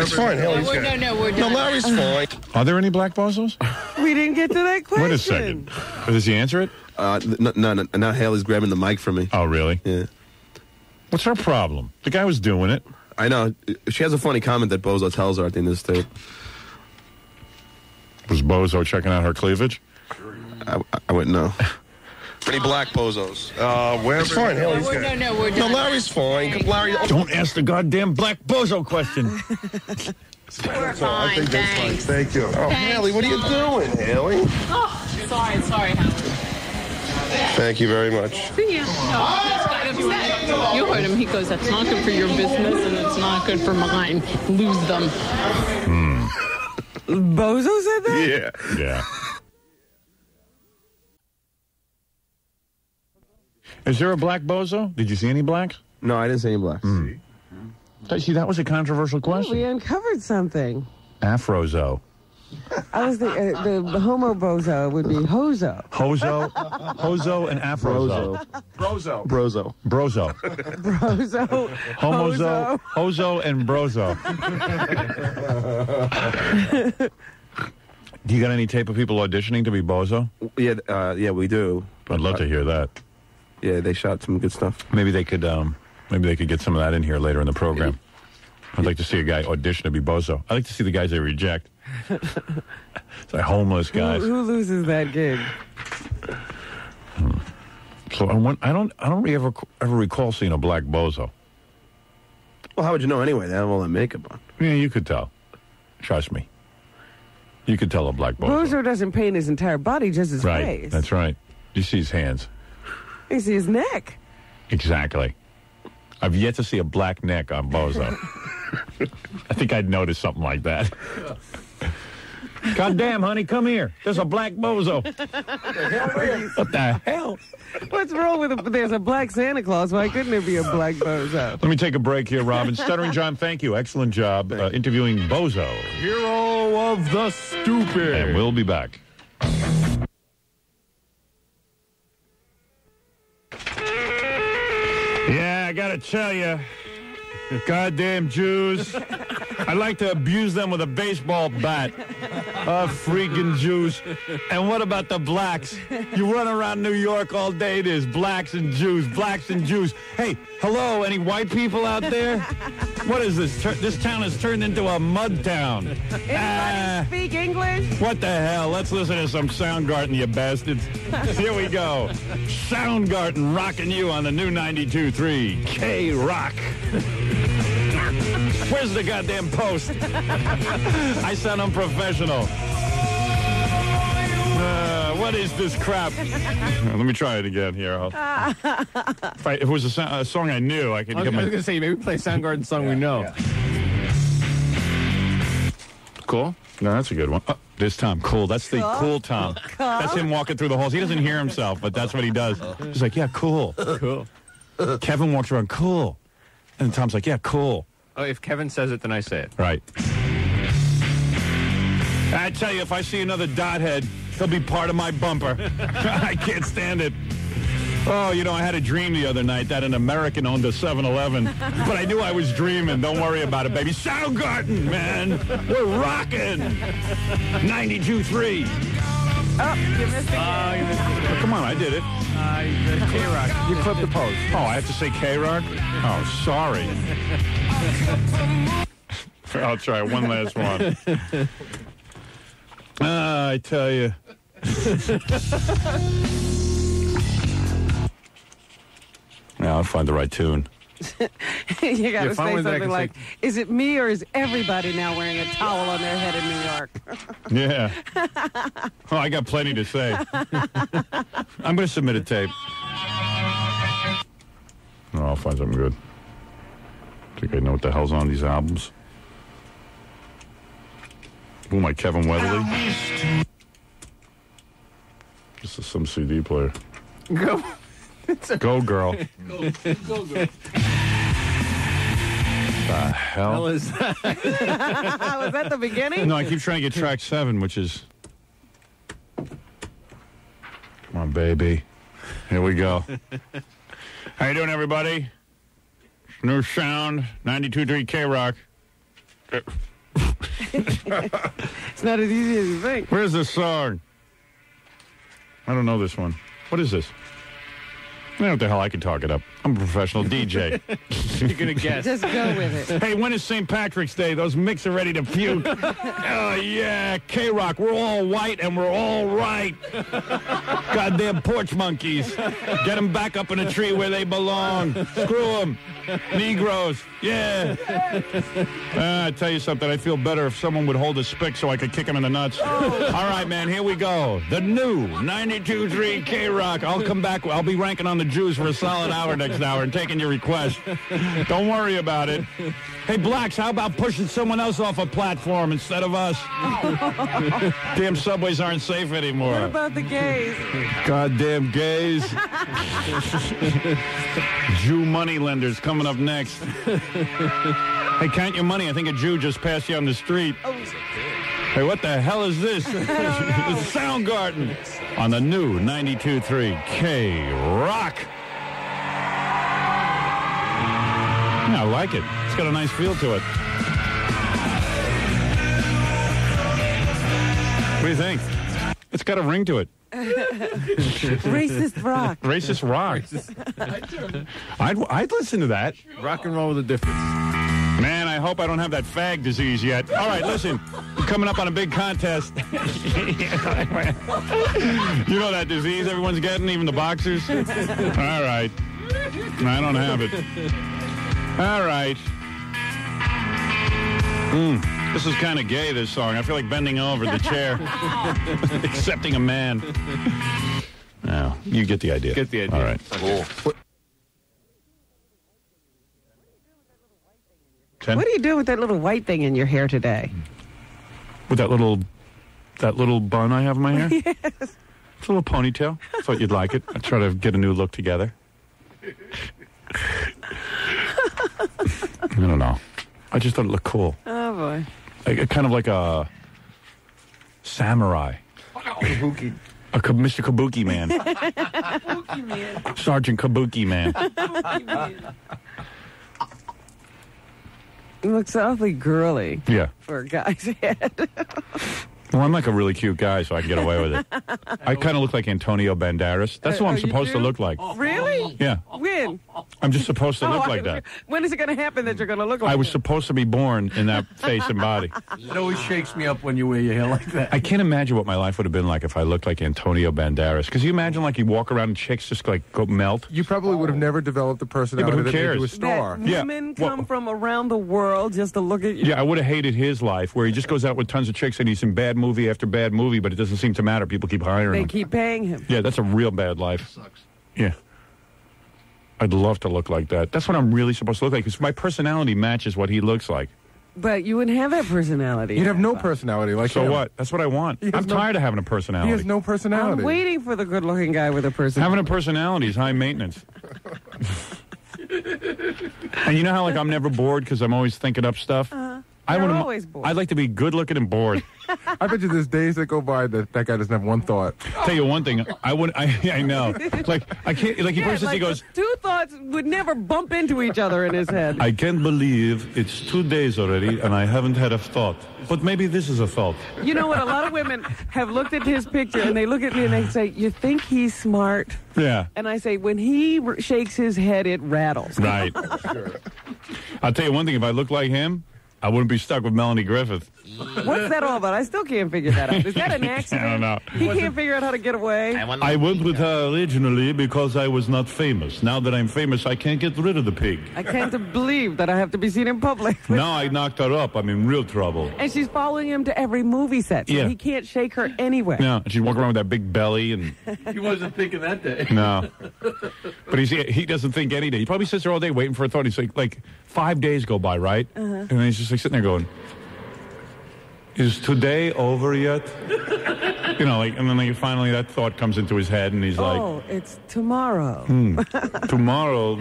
It's fine. Haley's We're done. No, Larry's fine. Are there any black bozos? We didn't get to that question. Wait a second. Does he answer it? No. Now Haley's grabbing the mic from me. Oh, really? Yeah. What's her problem? The guy was doing it. I know. She has a funny comment that Bozo tells her at the end of the tape. Was Bozo checking out her cleavage? I wouldn't know. Any black bozos? It's fine. Haley's We're done. We're No, done. Larry's fine. Larry. Don't ask the goddamn black bozo question. We're fine. Thanks. Thank you. Oh, Haley, what are you doing, Haley? Oh, sorry, Howard. Thank you very much. See ya. No, he's got upset. You heard him. He goes, "That's not good for your business, and it's not good for mine. Lose them." Bozo said that? Yeah. Is there a black bozo? Did you see any blacks? No, I didn't see any blacks. See, that was a controversial question. We uncovered something. Afrozo. I was thinking the homo bozo would be hozo. Hozo and Afrozo. Brozo. Brozo. Hozo and Brozo. Do you got any tape of people auditioning to be Bozo? Yeah, we do. I'd love to hear that. Yeah, they shot some good stuff. Maybe they could get some of that in here later in the program. I'd like to see a guy audition to be Bozo. I'd like to see the guys they reject. It's like homeless guys. Who loses that gig? So I don't really ever recall seeing a black Bozo. Well, how would you know anyway? They have all that makeup on. Yeah, you could tell. Trust me. You could tell a black Bozo. Bozo doesn't paint his entire body, just his face. That's right. You see his hands. You see his neck. Exactly. I've yet to see a black neck on Bozo. I think I'd notice something like that. God damn, honey, come here. There's a black Bozo. What the hell? What's wrong with there's a black Santa Claus? Why couldn't there be a black Bozo? Let me take a break here, Robin. Stuttering John, thank you. Excellent job interviewing Bozo. Hero of the stupid. And we'll be back. Yeah, I gotta tell you, goddamn Jews. I'd like to abuse them with a baseball bat. Freaking Jews. And what about the blacks? You run around New York all day, there's blacks and Jews, blacks and Jews. Hey, hello, any white people out there? What is this? This town has turned into a mud town. Anybody speak English? What the hell? Let's listen to some Soundgarden, you bastards. Here we go. Soundgarden rocking you on the new 92.3 K-Rock. Where's the goddamn post? I sound unprofessional. What is this crap? Let me try it again here. If it was a song I knew, I could get my... I was going to say, maybe play a Soundgarden song we know. Yeah. Cool? No, that's a good one. Oh, this Tom. Cool. That's the cool Tom. That's him walking through the halls. He doesn't hear himself, but that's what he does. He's like, yeah, cool. Cool. Kevin walks around, cool. And Tom's like, yeah, cool. Oh, if Kevin says it, then I say it. Right. I tell you, if I see another dot head, he'll be part of my bumper. I can't stand it. Oh, you know, I had a dream the other night that an American owned a 7-Eleven. But I knew I was dreaming. Don't worry about it, baby. Soundgarden, man. We're rocking. 92.3. Oh, you missed it. Oh, come on, I did it. K-Rock. You clipped the post. Oh, I have to say K-Rock? Oh, sorry. I'll try one last one. I tell you. Now I'll find the right tune. You got to say something like, is it me or is everybody now wearing a towel on their head in New York? Yeah. Oh, I got plenty to say. I'm going to submit a tape. Oh, I'll find something good. Think I know what the hell's on these albums. Who am I, Kevin Weatherly? This is some CD player. Go. Go, girl. Go, girl. The hell is that? Was that the beginning? No, I keep trying to get track 7, which is... Come on, baby. Here we go. How you doing, everybody? New sound, 92.3 K-Rock. It's not as easy as you think. Where's this song? I don't know this one. What is this? I don't know what the hell, I can talk it up. I'm a professional DJ. You're going to guess. Just go with it. Hey, when is St. Patrick's Day? Those micks are ready to puke. Oh, yeah. K-Rock, we're all white and we're all right. Goddamn porch monkeys. Get them back up in a tree where they belong. Screw them. Negroes. Yeah. I tell you something. I'd feel better if someone would hold a spick so I could kick him in the nuts. All right, man. Here we go. The new 92.3 K-Rock. I'll come back. I'll be ranking on the Jews for a solid hour next hour and taking your request. Don't worry about it. Hey, blacks, how about pushing someone else off a platform instead of us? Damn subways aren't safe anymore. What about the gays? Goddamn gays. Jew moneylenders coming up next. Hey, count your money. I think a Jew just passed you on the street. Oh. Hey, what the hell is this? It's Soundgarden on the new 92.3 K-Rock. Yeah, I like it. It's got a nice feel to it. What do you think? It's got a ring to it. Racist rock. Racist rock. I'd listen to that. Rock and roll with a difference. Man, I hope I don't have that fag disease yet. All right, listen. We're coming up on a big contest. You know that disease everyone's getting, even the boxers? All right. I don't have it. All right. This is kind of gay, this song. I feel like bending over the chair. Accepting a man. No, you get the idea. Get the idea. All right. Cool. What are you doing with that little white thing in your hair today? With that little bun I have in my hair? Yes. It's a little ponytail. Thought you'd like it. I try to get a new look together. I don't know. I just thought it looked cool. Oh, boy. Kind of like a samurai. Kabuki. Mr. Kabuki Man. Kabuki Man. Sergeant Kabuki Man. It looks awfully girly. Yeah. For a guy's head. Well, I'm like a really cute guy, so I can get away with it. I kind of look like Antonio Banderas. That's what I'm supposed to look like. Really? Yeah. When? I'm just supposed to look like that. When is it going to happen that you're going to look like I was that? supposed to be born in that face and body. It always shakes me up when you wear your hair like that. I can't imagine what my life would have been like if I looked like Antonio Banderas. Because you imagine like you walk around and chicks just like go melt? You probably would have never developed the personality who that made cares? you a star. That women come from around the world just to look at you. Yeah, I would have hated his life where he just goes out with tons of chicks and he's in bad movie after bad movie, but it doesn't seem to matter. People keep hiring They him. keep paying him. Yeah, that's a real bad life. Sucks. Yeah. I'd love to look like that. That's what I'm really supposed to look like, because my personality matches what he looks like. But you wouldn't have that personality. You'd have no personality like So him. what? That's what I want. I'm tired of having a personality. He has no personality. I'm waiting for the good-looking guy with a personality. Having a personality is high maintenance. And you know how like I'm never bored because I'm always thinking up stuff? You're always bored. I'd like to be good-looking and bored. I bet you there's days that go by that guy doesn't have one thought. Tell you one thing, I know. Like I can't. Like he goes. Two thoughts would never bump into each other in his head. I can't believe it's 2 days already and I haven't had a thought. But maybe this is a thought. You know what? A lot of women have looked at his picture and they look at me and they say, "You think he's smart?" Yeah. And I say, when he shakes his head, it rattles. Right. I'll tell you one thing. If I looked like him, I wouldn't be stuck with Melanie Griffith. What's that all about? I still can't figure that out. Is that an accident? I don't know. He can't figure out how to get away. I went with her originally because I was not famous. Now that I'm famous, I can't get rid of the pig. I can't believe that I have to be seen in public. Now I knocked her up. I'm in real trouble. And she's following him to every movie set, so Yeah. he can't shake her anywhere. Yeah, and she'd walk around with that big belly and... He wasn't thinking that day. No. But he doesn't think any day. He probably sits there all day waiting for a thought. He's like 5 days go by, right? And then he's just like sitting there going, is today over yet? You know, like, and then like, finally that thought comes into his head and he's like, Oh, it's tomorrow. tomorrow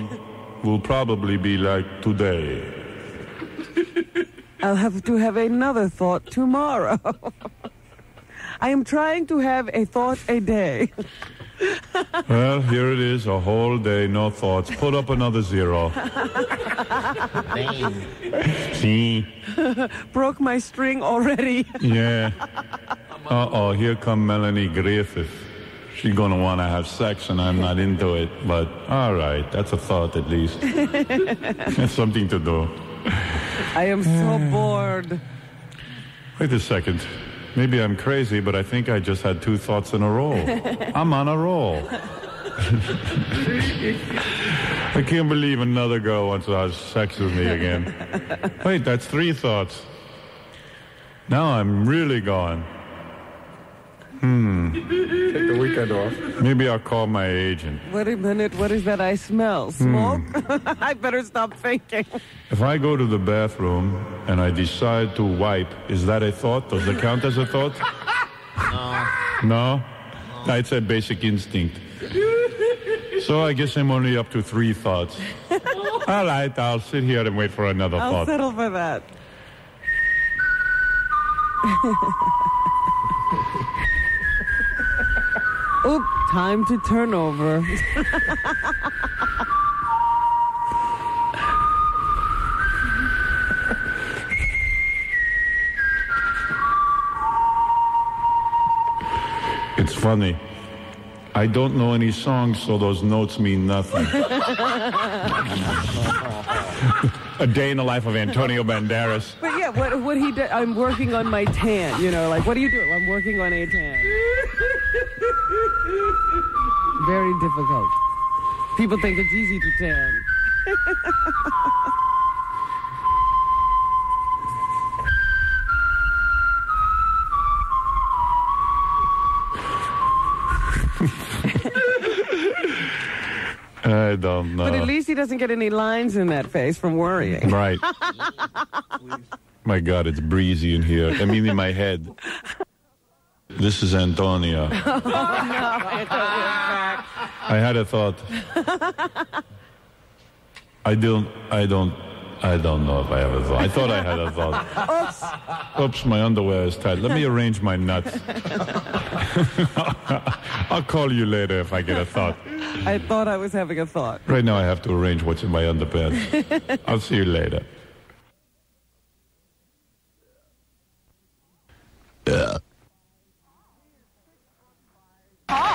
will probably be like today. I'll have to have another thought tomorrow. I am trying to have a thought a day. Well, here it is, a whole day, no thoughts. Put up another 0. See? Broke my string already. Yeah. Uh-oh, here come Melanie Griffith. She's going to want to have sex, and I'm not into it. But, all right, that's a thought at least. That's something to do. I am so bored. Wait a second. Maybe I'm crazy, but I think I just had 2 thoughts in a row. I'm on a roll. I can't believe another girl wants to have sex with me again. Wait, that's 3 thoughts. Now I'm really gone. Take the weekend off. Maybe I'll call my agent. Wait a minute, what is that I smell? Smoke? I better stop thinking. If I go to the bathroom and I decide to wipe, is that a thought? Does it count as a thought? No? I'd say basic instinct. So I guess I'm only up to 3 thoughts. All right, I'll sit here and wait for another I'll thought. settle for that. Oop, time to turn over. It's funny. I don't know any songs, so those notes mean nothing. A day in the life of Antonio Banderas. But yeah, what he did, I'm working on my tan, you know, like, what do you do? I'm working on a tan. Very difficult. People think it's easy to tan. I don't know. But at least he doesn't get any lines in that face from worrying. Right. My God, it's breezy in here. I mean, in my head. This is Antonia. Oh, no, Antonio's back. I had a thought. I don't know if I have a thought. I thought I had a thought. Oops, my underwear is tight. Let me arrange my nuts. I'll call you later if I get a thought. I thought I was having a thought. Right now I have to arrange what's in my underpants. I'll see you later. Yeah.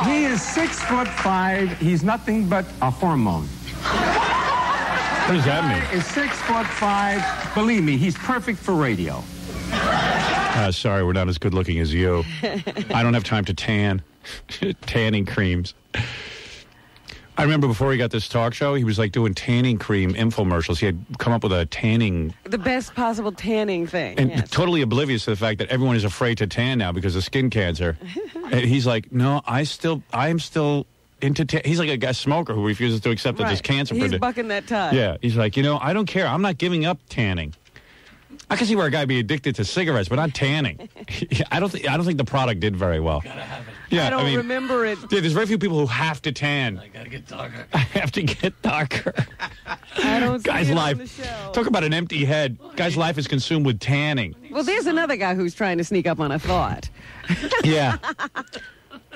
He is 6'5". He's nothing but a hormone. What does that mean? Is 6'5". Believe me, he's perfect for radio. Sorry, we're not as good looking as you. I don't have time to tan. Tanning creams. I remember before he got this talk show, he was like doing tanning cream infomercials. He had come up with a tanning... The best possible tanning thing. And yes. totally oblivious to the fact that everyone is afraid to tan now because of skin cancer. And he's like, no, I am still into he's like a smoker who refuses to accept that there's cancer. He's bucking that tie. Yeah, he's like, I don't care. I'm not giving up tanning. I can see where a guy be addicted to cigarettes, but not tanning. I don't think the product did very well. Gotta have it. Yeah, I don't remember it. Yeah, there's very few people who have to tan. I gotta get darker. I have to get darker. I don't see Guy's it life. on the show. Talk about an empty head. Guy's life is consumed with tanning. Well, there's another guy who's trying to sneak up on a thought. Yeah.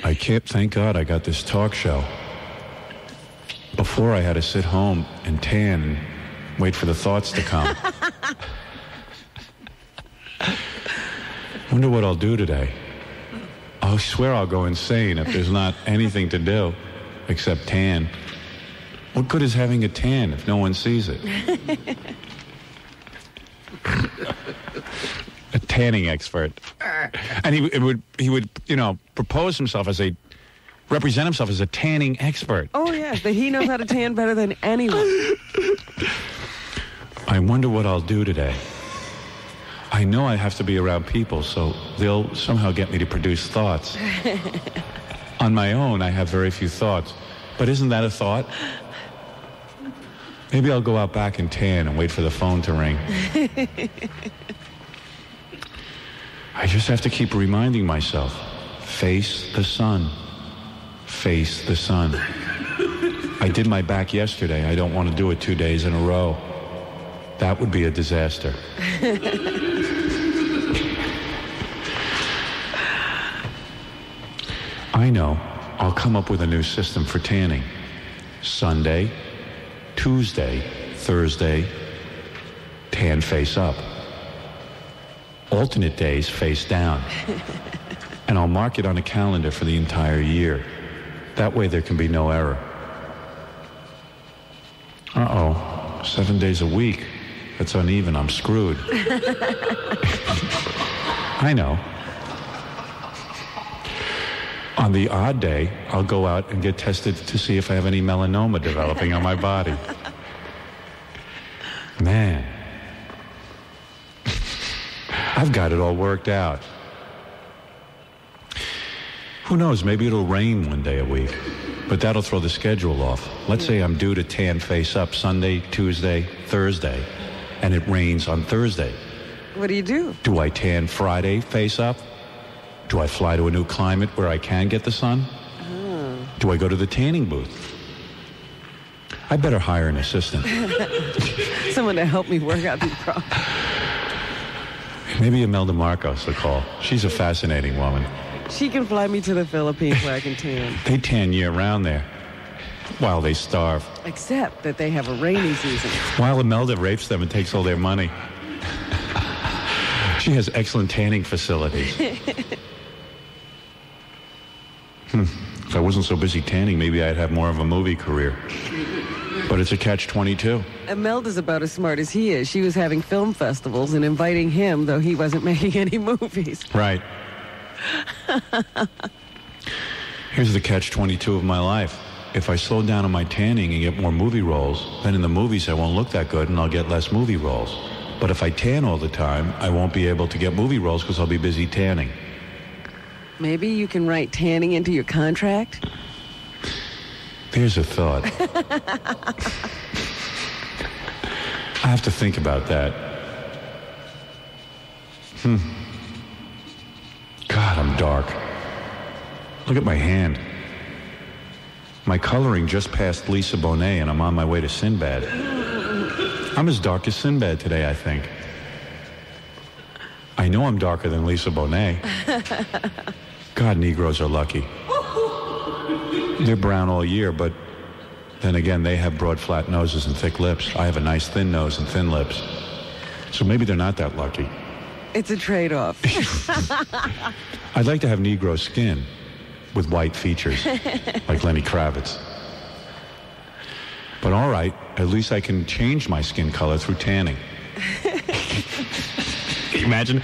I can't. Thank God I got this talk show. Before I had to sit home and tan and wait for the thoughts to come. Wonder what I'll do today. I swear I'll go insane if there's not anything to do except tan. What good is having a tan if no one sees it? A tanning expert. And he would propose himself represent himself as a tanning expert. Oh, yes, that he knows how to tan better than anyone. I wonder what I'll do today. I know I have to be around people, so they'll somehow get me to produce thoughts. On my own, I have very few thoughts. But isn't that a thought? Maybe I'll go out back and tan and wait for the phone to ring. I just have to keep reminding myself, face the sun. Face the sun. I did my back yesterday. I don't want to do it 2 days in a row. That would be a disaster. I know. I'll come up with a new system for tanning. Sunday, Tuesday, Thursday, tan face up. Alternate days face down. And I'll mark it on a calendar for the entire year. That way there can be no error. 7 days a week. That's uneven. I'm screwed. I know. On the odd day, I'll go out and get tested to see if I have any melanoma developing on my body. Man. I've got it all worked out. Who knows, maybe it'll rain one day a week, but that'll throw the schedule off. Let's say I'm due to tan face up Sunday, Tuesday, Thursday, and it rains on Thursday. What do you do? Do I tan Friday face up? Do I fly to a new climate where I can get the sun? Oh. Do I go to the tanning booth? I better hire an assistant. Someone to help me work out these problems. Maybe Imelda Marcos will call. She's a fascinating woman. She can fly me to the Philippines where I can tan. They tan year-round there, while they starve. Except that they have a rainy season. While Imelda rapes them and takes all their money. She has excellent tanning facilities. If I wasn't so busy tanning, maybe I'd have more of a movie career. But it's a catch-22. Imelda's about as smart as he is. She was having film festivals and inviting him, though he wasn't making any movies. Right. Here's the catch-22 of my life. If I slow down on my tanning and get more movie roles, then in the movies I won't look that good and I'll get less movie roles. But if I tan all the time, I won't be able to get movie roles because I'll be busy tanning. Maybe you can write tanning into your contract? There's a thought. I have to think about that. God, I'm dark. Look at my hand. My coloring just passed Lisa Bonet, and I'm on my way to Sinbad. I'm as dark as Sinbad today, I think. I know I'm darker than Lisa Bonet. God, Negroes are lucky. They're brown all year, but then again, they have broad, flat noses and thick lips. I have a nice thin nose and thin lips. So maybe they're not that lucky. It's a trade-off. I'd like to have Negro skin with white features, like Lenny Kravitz. But all right, at least I can change my skin color through tanning. Can you imagine?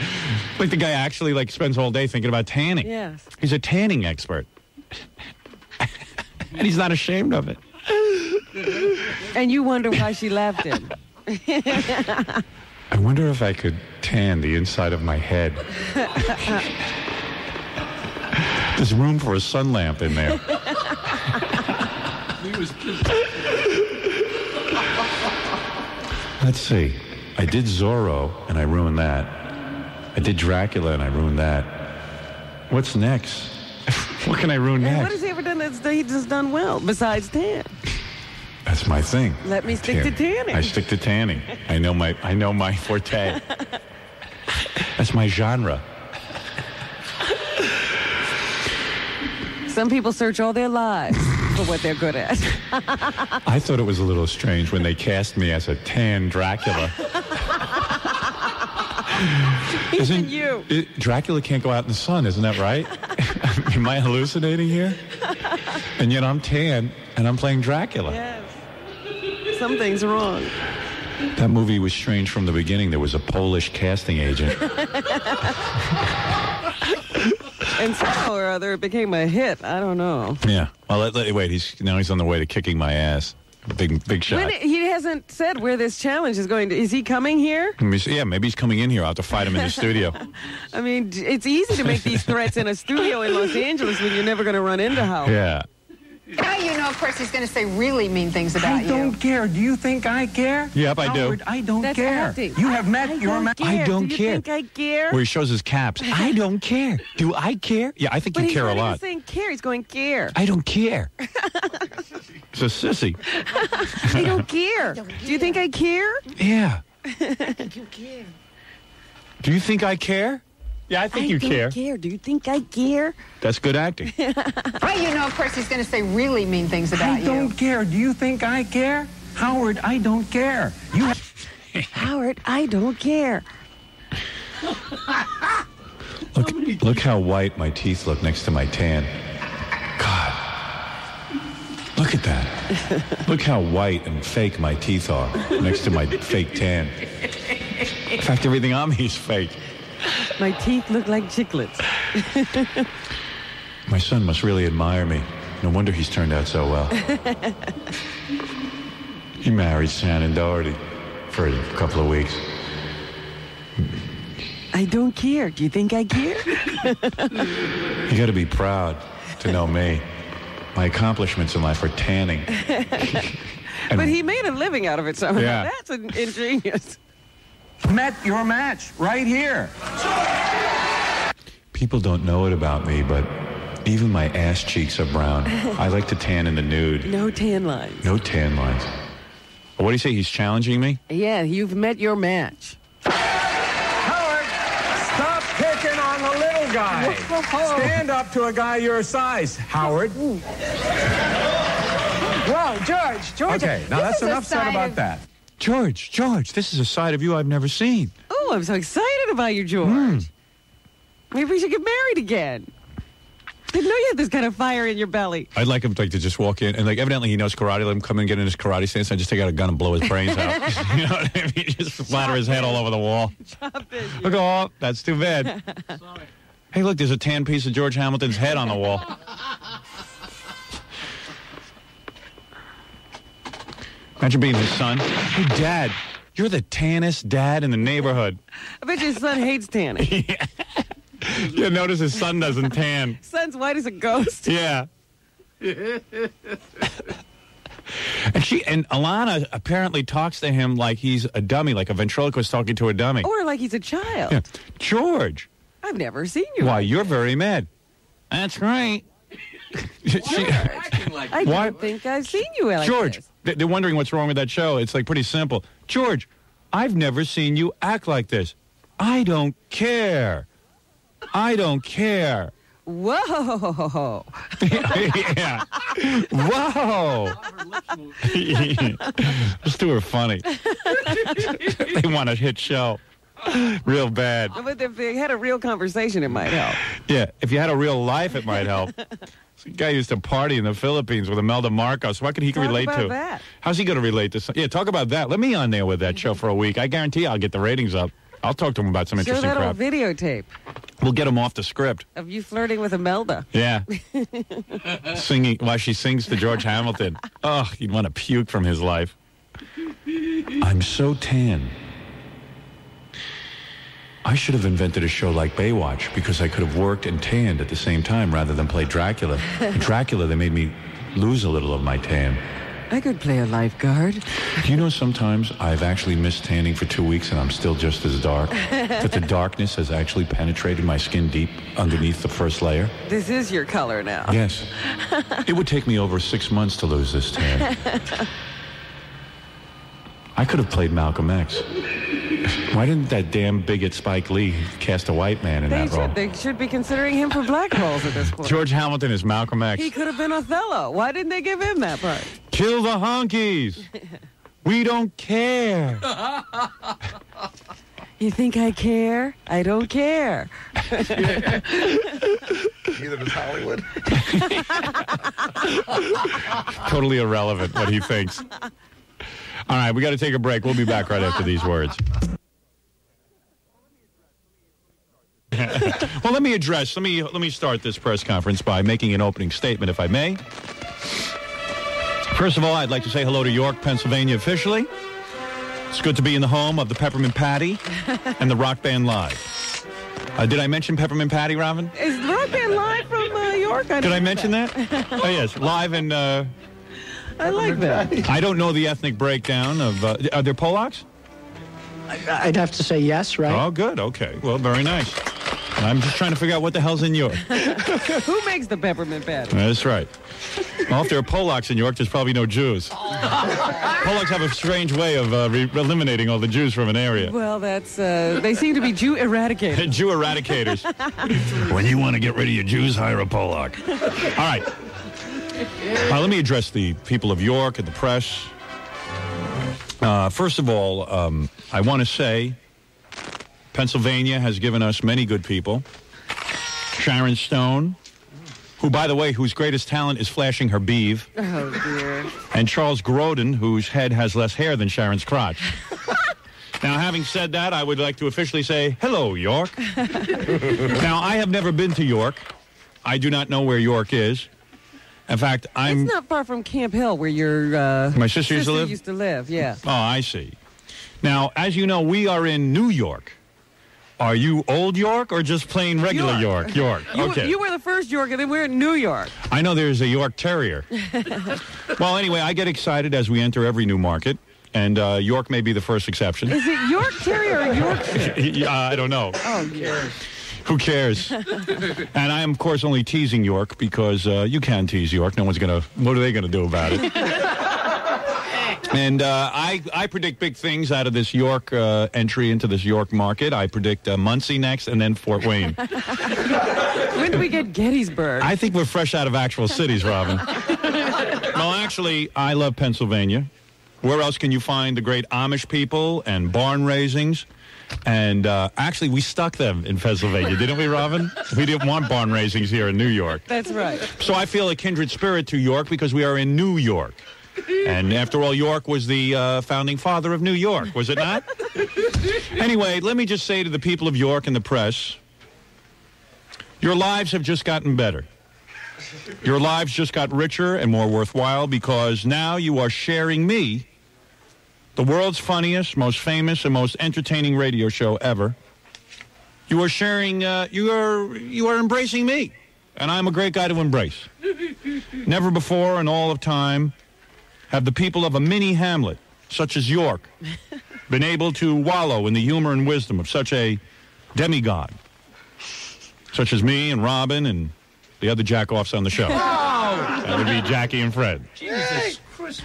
Like the guy actually like spends all day thinking about tanning. Yes. He's a tanning expert. And he's not ashamed of it. And you wonder why she left him. I wonder if I could tan the inside of my head. There's room for a sun lamp in there. Let's see. I did Zorro, and I ruined that. I did Dracula, and I ruined that. What's next? What can I ruin next? What has he ever done that's he's done well besides tan? That's my thing. Let me stick to tanning. I stick to tanning. I know my forte. That's my genre. Some people search all their lives for what they're good at. I thought it was a little strange when they cast me as a tan Dracula. Even you. Dracula can't go out in the sun, isn't that right? Am I hallucinating here? And yet I'm tan and I'm playing Dracula. Yes. Something's wrong. That movie was strange from the beginning. There was a Polish casting agent. And somehow or other it became a hit. I don't know. Yeah. Well, wait. He's on the way to kicking my ass. Big shot. He hasn't said where this challenge is going to. Is he coming here? Yeah, maybe he's coming in here. I'll have to fight him in the studio. I mean, it's easy to make these threats in a studio in Los Angeles when you're never going to run into Howard. Yeah. Now you know, of course, he's going to say really mean things about you. I don't care. Do you think I care? Yep, I do. Howard, I don't That's care. acting. You have met your man. I don't Do you care. think I care? Where he shows his caps. I don't care. Do I care? Yeah, I think But you care a lot. He's saying care. He's going care. I don't care. It's a sissy. I don't care. Do you think I care? Yeah. I think you care. Do you think I care? Yeah, I think you care. I don't care. Do you think I care? That's good acting. Now you know, of course, he's going to say really mean things about I you. don't care. Do you think I care? Howard, I don't care. You Howard, I don't care. Look how white my teeth look next to my tan. God. Look at that. Look how white and fake my teeth are next to my fake tan. In fact, everything on me is fake. My teeth look like chiclets. My son must really admire me. No wonder he's turned out so well. He married Shannon Doherty for a couple of weeks. I don't care. Do you think I care? You got to be proud to know me. My accomplishments in life are tanning. But he made a living out of it somehow. Yeah. That's ingenious. met your match right here. People don't know it about me, but even my ass cheeks are brown. I like to tan in the nude. No tan lines. No tan lines. What do you say? He's challenging me? Yeah, you've met your match. Howard, stop picking on the little guy. Stand up to a guy your size, Howard. Whoa, George. Okay, now that's enough said about that. George, this is a side of you I've never seen. Oh, I'm so excited about you, George. Maybe we should get married again. Didn't know you had this kind of fire in your belly. I'd like him to just walk in and evidently he knows karate. Let him come in and get in his karate stance. I just take out a gun and blow his brains out. You know what I mean? Just splatter his head all over the wall. Look, oh, that's too bad. Sorry. Hey, look, there's a tan piece of George Hamilton's head on the wall. Imagine being his son. Hey, Dad, you're the tannest dad in the neighborhood. I bet your son hates tanning. Yeah, notice his son doesn't tan. Son's white as a ghost. Yeah. And Alana apparently talks to him like he's a dummy, like a ventriloquist talking to a dummy. Or like he's a child. Yeah. George. I've never seen you. Why, you're very mad. That's right. I don't think I've seen you like George, this. They're wondering what's wrong with that show. It's like pretty simple. George, I've never seen you act like this. I don't care. I don't care. Whoa. Yeah. Whoa. Those two are funny. They want a hit show. Real bad. But if they had a real conversation, it might help. Yeah, if you had a real life, it might help. The guy used to party in the Philippines with Imelda Marcos. What can he relate to? That. How's he going to relate to? Yeah, talk about that. Let me on there with that show for a week. I guarantee I'll get the ratings up. I'll talk to him about some interesting Show that crap. on videotape We'll get him off the script. of you flirting with Imelda. Yeah. Singing while she sings to George Hamilton. Oh, he'd want to puke from his life. I'm so tan. I should have invented a show like Baywatch because I could have worked and tanned at the same time rather than play Dracula. In Dracula, they made me lose a little of my tan. I could play a lifeguard. Do you know sometimes I've actually missed tanning for 2 weeks and I'm still just as dark? But the darkness has actually penetrated my skin deep underneath the first layer? This is your color now. Yes. It would take me over 6 months to lose this tan. I could have played Malcolm X. Why didn't that damn bigot Spike Lee cast a white man in that role? They should be considering him for black roles at this point. George Hamilton is Malcolm X. He could have been Othello. Why didn't they give him that part? Kill the honkies. We don't care. You think I care? I don't care. Neither does Hollywood. Totally irrelevant what he thinks. All right, we got to take a break. We'll be back right after these words. Well, let me start this press conference by making an opening statement, if I may. First of all, I'd like to say hello to York, Pennsylvania officially. It's good to be in the home of the Peppermint Patty and the Rock Band Live. Did I mention Peppermint Patty, Robin? Is the Rock Band live from York? Did I mention that? Oh, yes, live and... I like that. I don't know the ethnic breakdown of... are there Polacks? I'd have to say yes, right? Oh, good. Okay. Well, very nice. I'm just trying to figure out what the hell's in York. Who makes the peppermint patty? That's right. Well, if there are Polacks in York, there's probably no Jews. Polacks have a strange way of eliminating all the Jews from an area. Well, that's... they seem to be Jew eradicators. Jew eradicators. When you want to get rid of your Jews, hire a Polak. All right. Let me address the people of York and the press. First of all, I want to say Pennsylvania has given us many good people. Sharon Stone, who, by the way, whose greatest talent is flashing her beeve. Oh, dear. And Charles Grodin, whose head has less hair than Sharon's crotch. Now, having said that, I would like to officially say, hello, York. Now, I have never been to York. I do not know where York is. In fact, It's not far from Camp Hill, where your my sister used to live. Yeah. Oh, I see. Now, as you know, we are in New York. Are you old York or just plain regular York? York. Okay. You were the first York, and then we're in New York. I know there's a York Terrier. Well, anyway, I get excited as we enter every new market, and York may be the first exception. Is it York Terrier or Yorkshire? I don't know. Oh, yeah. Who cares? And I am, of course, only teasing York because you can tease York. No one's going to... What are they going to do about it? And I predict big things out of this York entry into this York market. I predict Muncie next and then Fort Wayne. When do we get Gettysburg? I think we're fresh out of actual cities, Robin. Well, actually, I love Pennsylvania. Where else can you find the great Amish people and barn raisings? And actually, we stuck them in Pennsylvania, didn't we, Robin? We didn't want barn raisings here in New York. That's right. So I feel a kindred spirit to York because we are in New York. And after all, York was the founding father of New York, was it not? Anyway, let me just say to the people of York and the press, your lives have just gotten better. Your lives just got richer and more worthwhile because now you are sharing me, the world's funniest, most famous, and most entertaining radio show ever. You are sharing, you are embracing me, and I'm a great guy to embrace. Never before in all of time have the people of a mini hamlet, such as York, been able to wallow in the humor and wisdom of such a demigod, such as me and Robin and the other jack-offs on the show. That would be Jackie and Fred. Jesus Christ.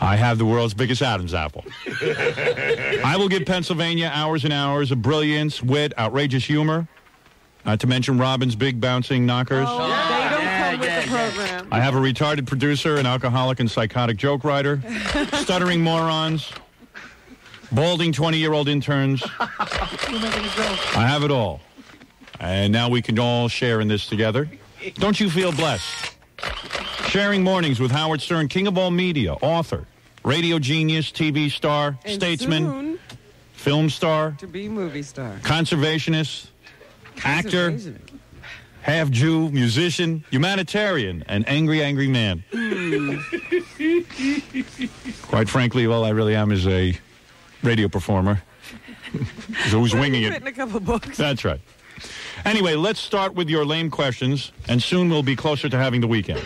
I have the world's biggest Adam's apple. I will give Pennsylvania hours and hours of brilliance, wit, outrageous humor, not to mention Robin's big bouncing knockers. Oh, they don't come with the program. I have a retarded producer, an alcoholic and psychotic joke writer, stuttering morons, balding 20-year-old interns. I have it all. And now we can all share in this together. Don't you feel blessed? Sharing mornings with Howard Stern, king of all media, author, radio genius, TV star, And statesman, soon film star, to be movie star. conservationist, actor, half Jew, musician, humanitarian, and angry, angry man. Quite frankly, all I really am is a radio performer. Who's winging it. Written a couple books. That's right. Anyway, let's start with your lame questions, and soon we'll be closer to having the weekend.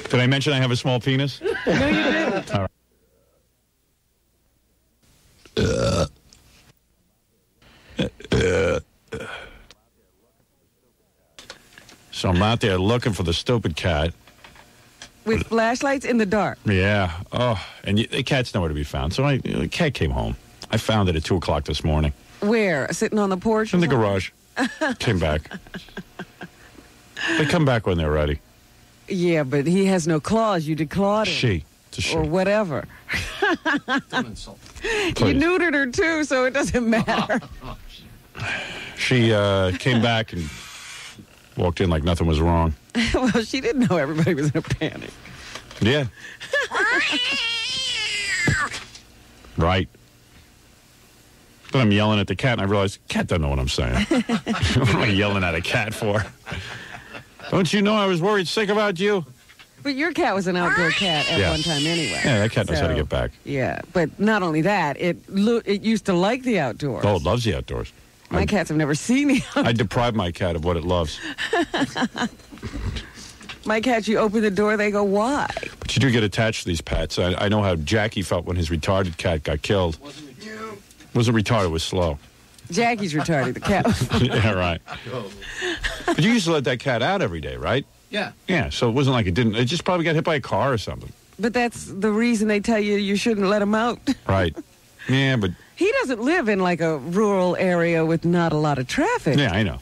Did I mention I have a small penis? No, you didn't. All right. So I'm out there looking for the stupid cat. With flashlights in the dark. Yeah. Oh, and the cat's nowhere to be found. So the cat came home. I found it at 2 o'clock this morning. Where? Sitting on the porch? In the garage. Came back. They come back when they're ready. Yeah, but he has no claws. You declawed him. She. It's a she. Or whatever. Don't insult. You neutered her, too, so it doesn't matter. She came back and walked in like nothing was wrong. Well, she didn't know everybody was in a panic. Yeah. Right. Then I'm yelling at the cat, and I realize the cat doesn't know what I'm saying. What am I yelling at a cat for? Don't you know I was worried sick about you? But your cat was an outdoor cat at one time anyway. Yeah, that cat knows how to get back. Yeah, but not only that, it used to like the outdoors. Oh, it loves the outdoors. My cats have never seen the outdoors. I deprive my cat of what it loves. My cats, you open the door, they go, why? But you do get attached to these pets. I know how Jackie felt when his retarded cat got killed. Wasn't retarded, it was slow. Jackie's retarded, the cat. Yeah, right. But you used to let that cat out every day, right? Yeah. Yeah, so it wasn't like it didn't. It just probably got hit by a car or something. But that's the reason they tell you shouldn't let him out. Right. Yeah, but... He doesn't live in like a rural area with not a lot of traffic. Yeah, I know.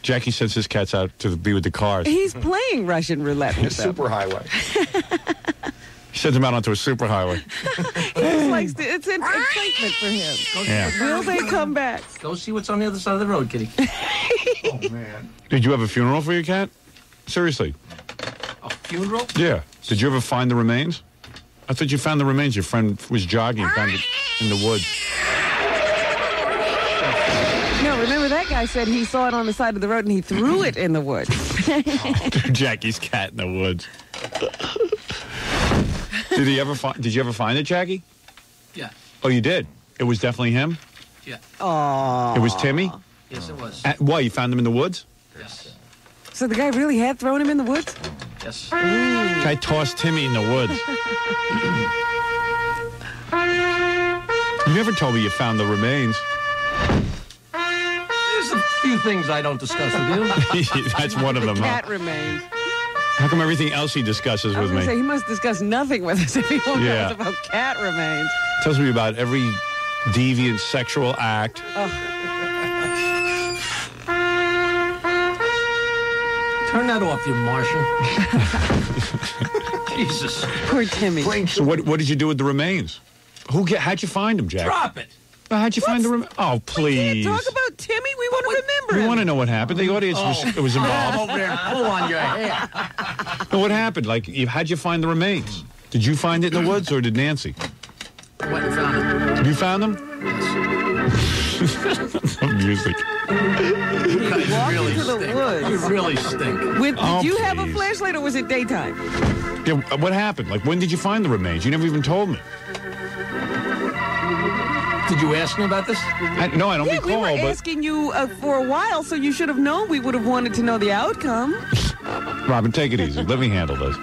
Jackie sends his cats out to be with the cars. He's playing Russian roulette with them. Superhighway. He sends them out onto a superhighway. He just likes to, it's an excitement for him. Yeah. Will they come back? Go see what's on the other side of the road, kitty. Oh, man. Did you have a funeral for your cat? Seriously. A funeral? Yeah. Did you ever find the remains? I thought you found the remains. Your friend was jogging and found it in the woods. No, remember that guy said he saw it on the side of the road and he threw it in the woods. Jackie's cat in the woods. Did you ever find it, Jackie? Yeah. Oh, you did? It was definitely him? Yeah. Oh. It was Timmy? Yes, it was. Why, you found him in the woods? Yes. So the guy really had thrown him in the woods? Yes. Guy tossed Timmy in the woods. You never told me you found the remains. There's a few things I don't discuss with you. That's one of them, Cat remains. How come everything else he discusses with me? Say, he must discuss nothing with us if he won't tell us about cat remains. Tells me about every deviant sexual act. Turn that off, you Martian. Jesus. Poor Timmy. So what did you do with the remains? How'd you find them, Jack? Drop it. How'd you find the remains? Oh, please. Talk about Timmy. We want to remember We him. want to know what happened. The audience was involved. Over there, pull on your hair. No, what happened? How'd you find the remains? Did you find it in the woods or did Nancy? Went and found it. You found them? Music. You really into the stink. woods. You really stink. Did you have a flashlight or was it daytime? Yeah, what happened? When did you find the remains? You never even told me. Did you ask me about this? No, I don't recall. We were asking you for a while, so you should have known. We would have wanted to know the outcome. Robin, take it easy. Let me handle this.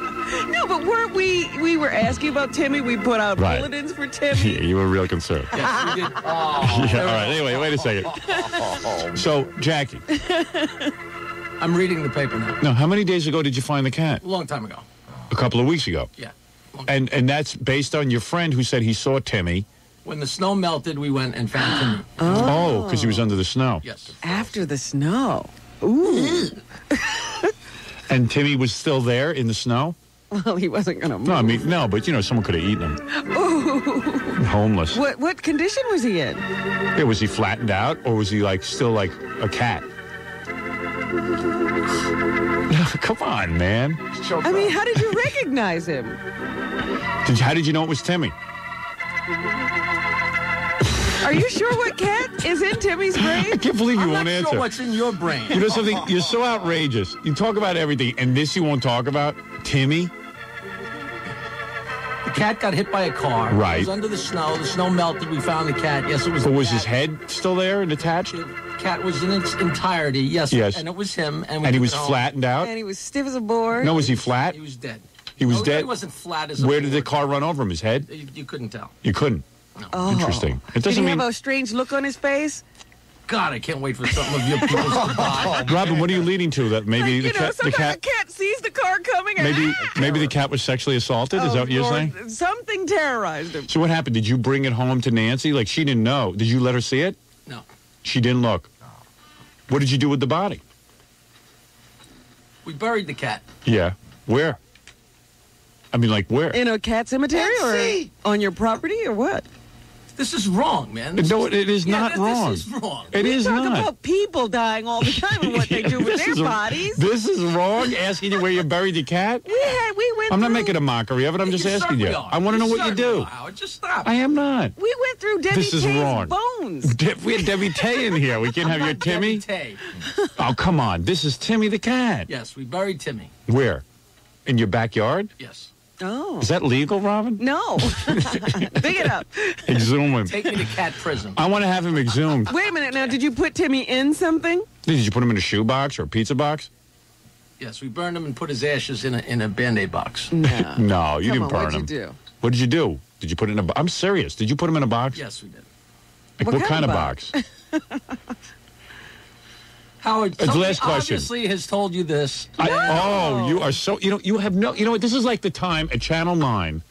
No, but weren't we were asking about Timmy. We put out bulletins for Timmy. Yeah, you were real concerned. Yes, you did. Yeah, all right. Anyway, wait a second. So, Jackie. I'm reading the paper now. No, how many days ago did you find the cat? A long time ago. A couple of weeks ago? Yeah. And that's based on your friend who said he saw Timmy. When the snow melted, we went and found Timmy. Oh, because he was under the snow. Yes. After the snow. Ooh. And Timmy was still there in the snow? Well, he wasn't going to move. No, I mean, no, but, someone could have eaten him. Ooh. Homeless. What condition was he in? Yeah, was he flattened out, or was he, still like a cat? Come on, man. I mean, how did you recognize him? How did you know it was Timmy? Are you sure what cat is in Timmy's brain? I can't believe you won't I'm not answer. sure what's in your brain. You know something? You're so outrageous. You talk about everything, and this you won't talk about? Timmy? The cat got hit by a car. Right. It was under the snow. The snow melted. We found the cat. Yes, it was. But the was cat. his head still there and attached? The cat was in its entirety. Yes. Yes. And it was him. And he took was it home. flattened out? And he was stiff as a board. No, was he flat? He was dead. He was No, dead? He wasn't flat as a Where did the board. car run over him? His head? You couldn't tell. You couldn't? Oh. Interesting. It Did doesn't he mean... have a strange look on his face? God, I can't wait for something of your people's to die. Robin, what are you leading to? That maybe the cat... Sometimes the cat sees the car coming and Maybe the cat was sexually assaulted? Is that what you're saying? Something terrorized him. So what happened? Did you bring it home to Nancy? Like, she didn't know. Did you let her see it? No. She didn't look? No. What did you do with the body? We buried the cat. Yeah. Where? I mean, like, where? In a cat cemetery or on your property or what? This is wrong, man. No, it is not wrong. This is wrong. It is We talk not. about people dying all the time and what they do with their bodies. This is wrong, asking you where you buried your cat? We went I'm not through- making a mockery of it. I'm just asking you. I want to know what you do. Howard, just stop. I am not. We went through Debbie This is Tay's wrong. bones. We had Debbie Tay in here. We can't have your Timmy? Tay. Oh, come on. This is Timmy the cat. Yes, we buried Timmy. Where? In your backyard? Yes. Oh. Is that legal, Robin? No. Pick it up. Exhume him. Take me to cat prison. I want to have him exhumed. Wait a minute now. Did you put Timmy in something? Did you put him in a shoe box or a pizza box? Yes, we burned him and put his ashes in a Band-Aid box. No. No, you Come didn't on, burn what'd him. you do? What did you do? Did you put it in a box? I'm serious. Did you put him in a box? Yes, we did. Like, what kind of box? Howard, The somebody last question. obviously has told you this. You are so... You have no... You know what? This is like the time at Channel 9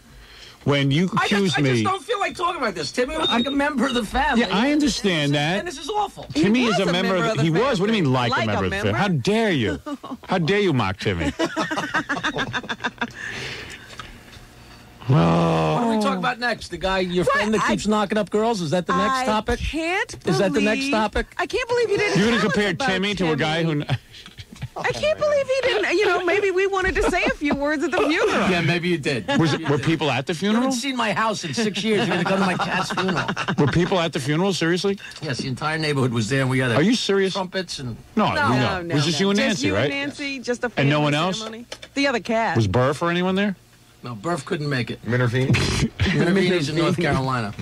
when you accused I me... just don't feel like talking about this. Timmy was like a member of the family. Yeah, I understand that. And this is awful. Timmy is a member of the... He was? What do you mean like a member of the family? How dare you? How dare you mock Timmy? What are we talking about next? The guy, your friend that keeps knocking up girls? Is that the next topic? Is that the next topic? I can't believe you didn't. You're going to tell us compare about Timmy to a guy who... I can't believe he didn't. You know, maybe we wanted to say a few words at the funeral. Yeah, maybe you did. Were people at the You funeral? haven't seen my house in 6 years. You're going to come to my cat's funeral. Were people at the funeral? Seriously? Yes, the entire neighborhood was there. We had Are you serious? trumpets and... No. It was just you and Nancy, you right? and Nancy, just a family And no one else? ceremony. The other cat. Was Burf or anyone there? No, Burf couldn't make it. Minervine? Minervine's in North Carolina.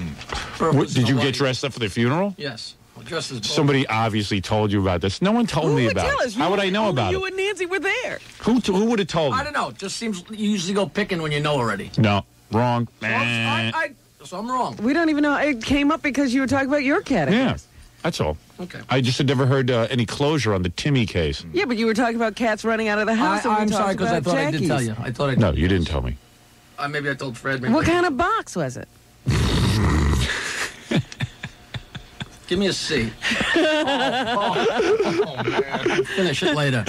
Burf was Did you Hawaii. get dressed up for the funeral? Yes. Well, dressed as Bozo. Somebody obviously told you about this. No one told Who me would about tell it. us? How would I know about You it? and Nancy were there. Who would have told me? I don't know. It just seems you usually go picking when you know already. No. Wrong. So I'm wrong. We don't even know. It came up because you were talking about your cat, I Yeah. guess. That's all. Okay. I just had never heard any closure on the Timmy case. Yeah, but you were talking about cats running out of the house. and we I'm talked sorry because I about thought I did Jackie's. tell you. I thought I No, you didn't tell me. Maybe I told Fred. Maybe What kind of box was it? Give me a C. Oh, man. Finish it later.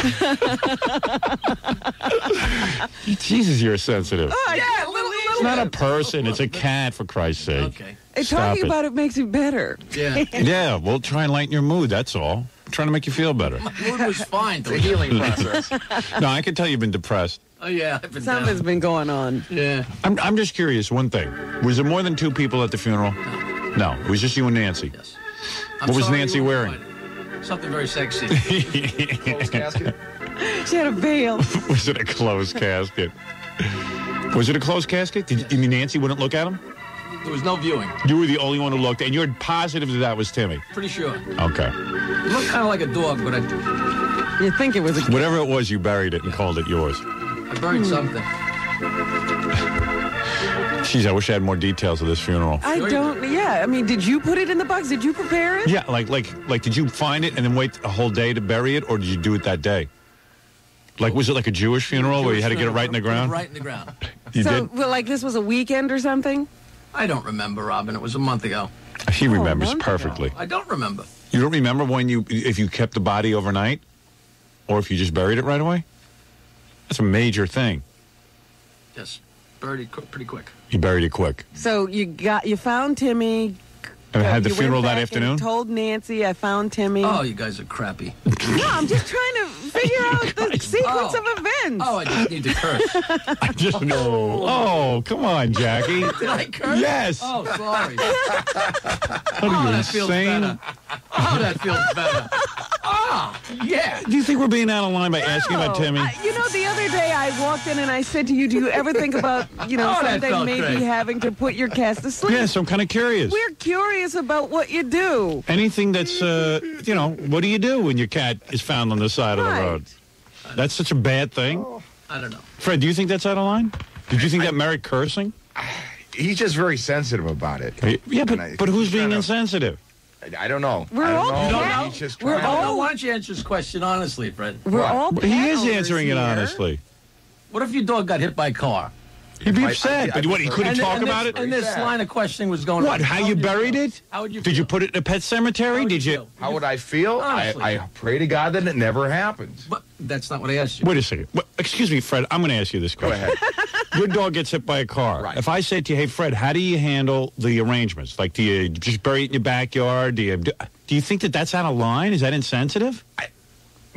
Jesus, you're sensitive. Yeah, a little. It's not a person. It's a cat, for Christ's sake. Okay. Stop Talking it. about it makes you better. Yeah. Yeah, we'll try and lighten your mood, that's all. I'm trying to make you feel better. My mood was fine. It's a healing process. No, I can tell you've been depressed. Oh, yeah. I've been Something's been going on. Yeah. I'm just curious, one thing. Was there more than 2 people at the funeral? No. It was just you and Nancy? Yes. What was Nancy wearing? Something very sexy. Closed casket? She had a veil. Was it a closed casket? Was it a closed casket? You mean Nancy wouldn't look at him? There was no viewing. You were the only one who looked, and you're positive that was Timmy. Pretty sure. Okay. It looked kind of like a dog, but I You think it was a Whatever it was, you buried it and called it yours. buried something. Jeez, I wish I had more details of this funeral. I don't. Yeah, I mean, did you put it in the box? Did you prepare it? Yeah, like, did you find it and then wait a whole day to bury it, or did you do it that day? Like, was it like a Jewish funeral where you had to get it right in the ground? Right in the ground. You so, did? well, like this was a weekend or something? I don't remember, Robin. It was a month ago. He remembers month perfectly. I don't remember. You don't remember if you kept the body overnight, or if you just buried it right away? That's a major thing. Yes. Buried it pretty quick. You buried it quick. So you found Timmy. Had the You funeral went that back and afternoon? told Nancy I found Timmy. Oh, you guys are crappy. No, I'm just trying to figure out the sequence of events. Oh, I just need to curse. I just know. Oh, come on, Jackie. Did I curse? Yes. Oh, sorry. What are you, that feels insane? better. Oh, that feels better. Ah, yeah. Do you think we're being out of line by asking about Timmy? The other day I walked in and I said to you, do you ever think about, Oh, that someday felt maybe great. having to put your cast to sleep? Yes, I'm kind of curious. We're curious about what you do. Anything that's, what do you do when your cat is found on the side of the road? That's such a bad thing. I don't know. Fred, do you think that's out of line? Did you think that merit cursing? He's just very sensitive about it. Yeah, but who's being insensitive? I don't know. We're all cat. He's just We're trying all. Why don't you answer this question honestly, Fred? We're all. He is pet answering it owners here. honestly. What if your dog got hit by a car? He'd be upset. But what, he couldn't talk about it? And this line of questioning was going on. What, how you buried it? How would you Did you put it in a pet cemetery? Did you? How would I feel? Honestly. I pray to God that it never happens. But that's not what I asked you. Wait a second. Excuse me, Fred. I'm going to ask you this question. Go ahead. Your dog gets hit by a car. Right. If I said to you, hey, Fred, how do you handle the arrangements? Like, do you just bury it in your backyard? Do you think that that's out of line? Is that insensitive?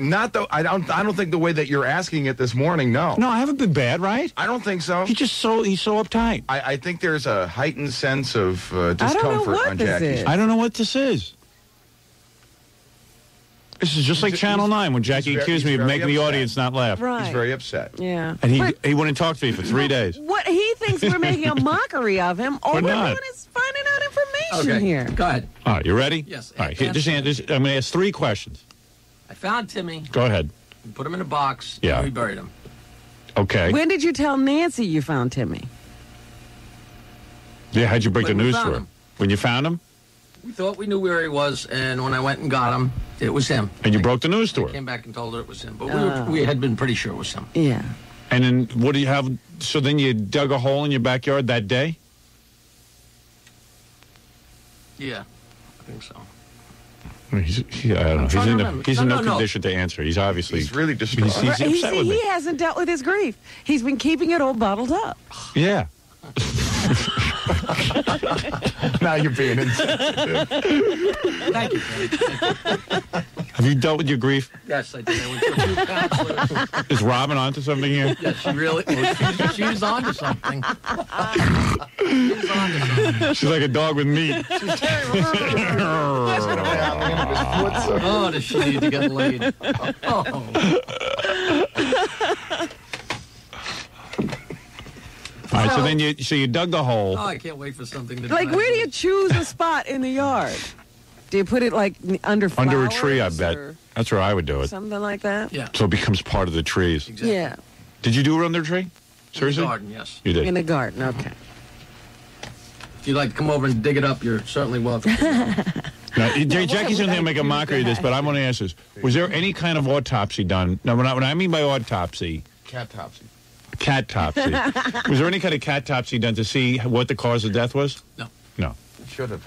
Not though. I don't think the way that you're asking it this morning. No. No, I haven't been bad, right? I don't think so. He's so uptight. I think there's a heightened sense of discomfort I don't know what on this Jackie's. is. I don't know what this is. This is just like Channel 9 when Jackie accused me of making the upset. audience not laugh. Right. He's very upset. Yeah. And he wouldn't talk to me for 3 days. What he thinks we're making a mockery of him. All We're we're not. doing is finding out information here. Go ahead. All right, you ready? Yes. All right, here, I'm going to ask 3 questions. I found Timmy. Go ahead. Put him in a box. Yeah. And we buried him. Okay. When did you tell Nancy you found Timmy? Yeah, how'd you break When the we news found to her? him. When you found him? We thought we knew where he was, and when I went and got him, it was him. And you broke the news to I her? came back and told her it was him. But we had been pretty sure it was him. Yeah. And then what do you have? So then you dug a hole in your backyard that day? Yeah, I think so. I don't know. He's in no condition to answer. He's obviously... He's really distraught. He's upset with me. He hasn't dealt with his grief. He's been keeping it all bottled up. Yeah. Now you're being insensitive. Thank you, Fred. Have you dealt with your grief? Yes, I did. I went to a few counselors. Is Robin onto something here? Yeah, she really... She's onto something. She's onto something. She's like a dog with meat. Oh, does she need to get laid? Oh. All right, so you dug the hole. Oh, I can't wait for something to Like, where do you choose a spot in the yard? Do you put it, like, under flowers? Under a tree, I bet. or That's where I would do it. something like that? Yeah. So it becomes part of the trees. Exactly. Yeah. Did you do it under a tree? Seriously? In the garden, yes. You did. In the garden, okay. If you'd like to come over and dig it up, you're certainly welcome. Now, Jackie's going to make a mockery of this, but I want to ask this. Was there any kind of autopsy done? Now, when I mean by autopsy... Cat-topsy. Cat-topsy. Was there any kind of cat-topsy done to see what the cause of death was? No. No. Should have.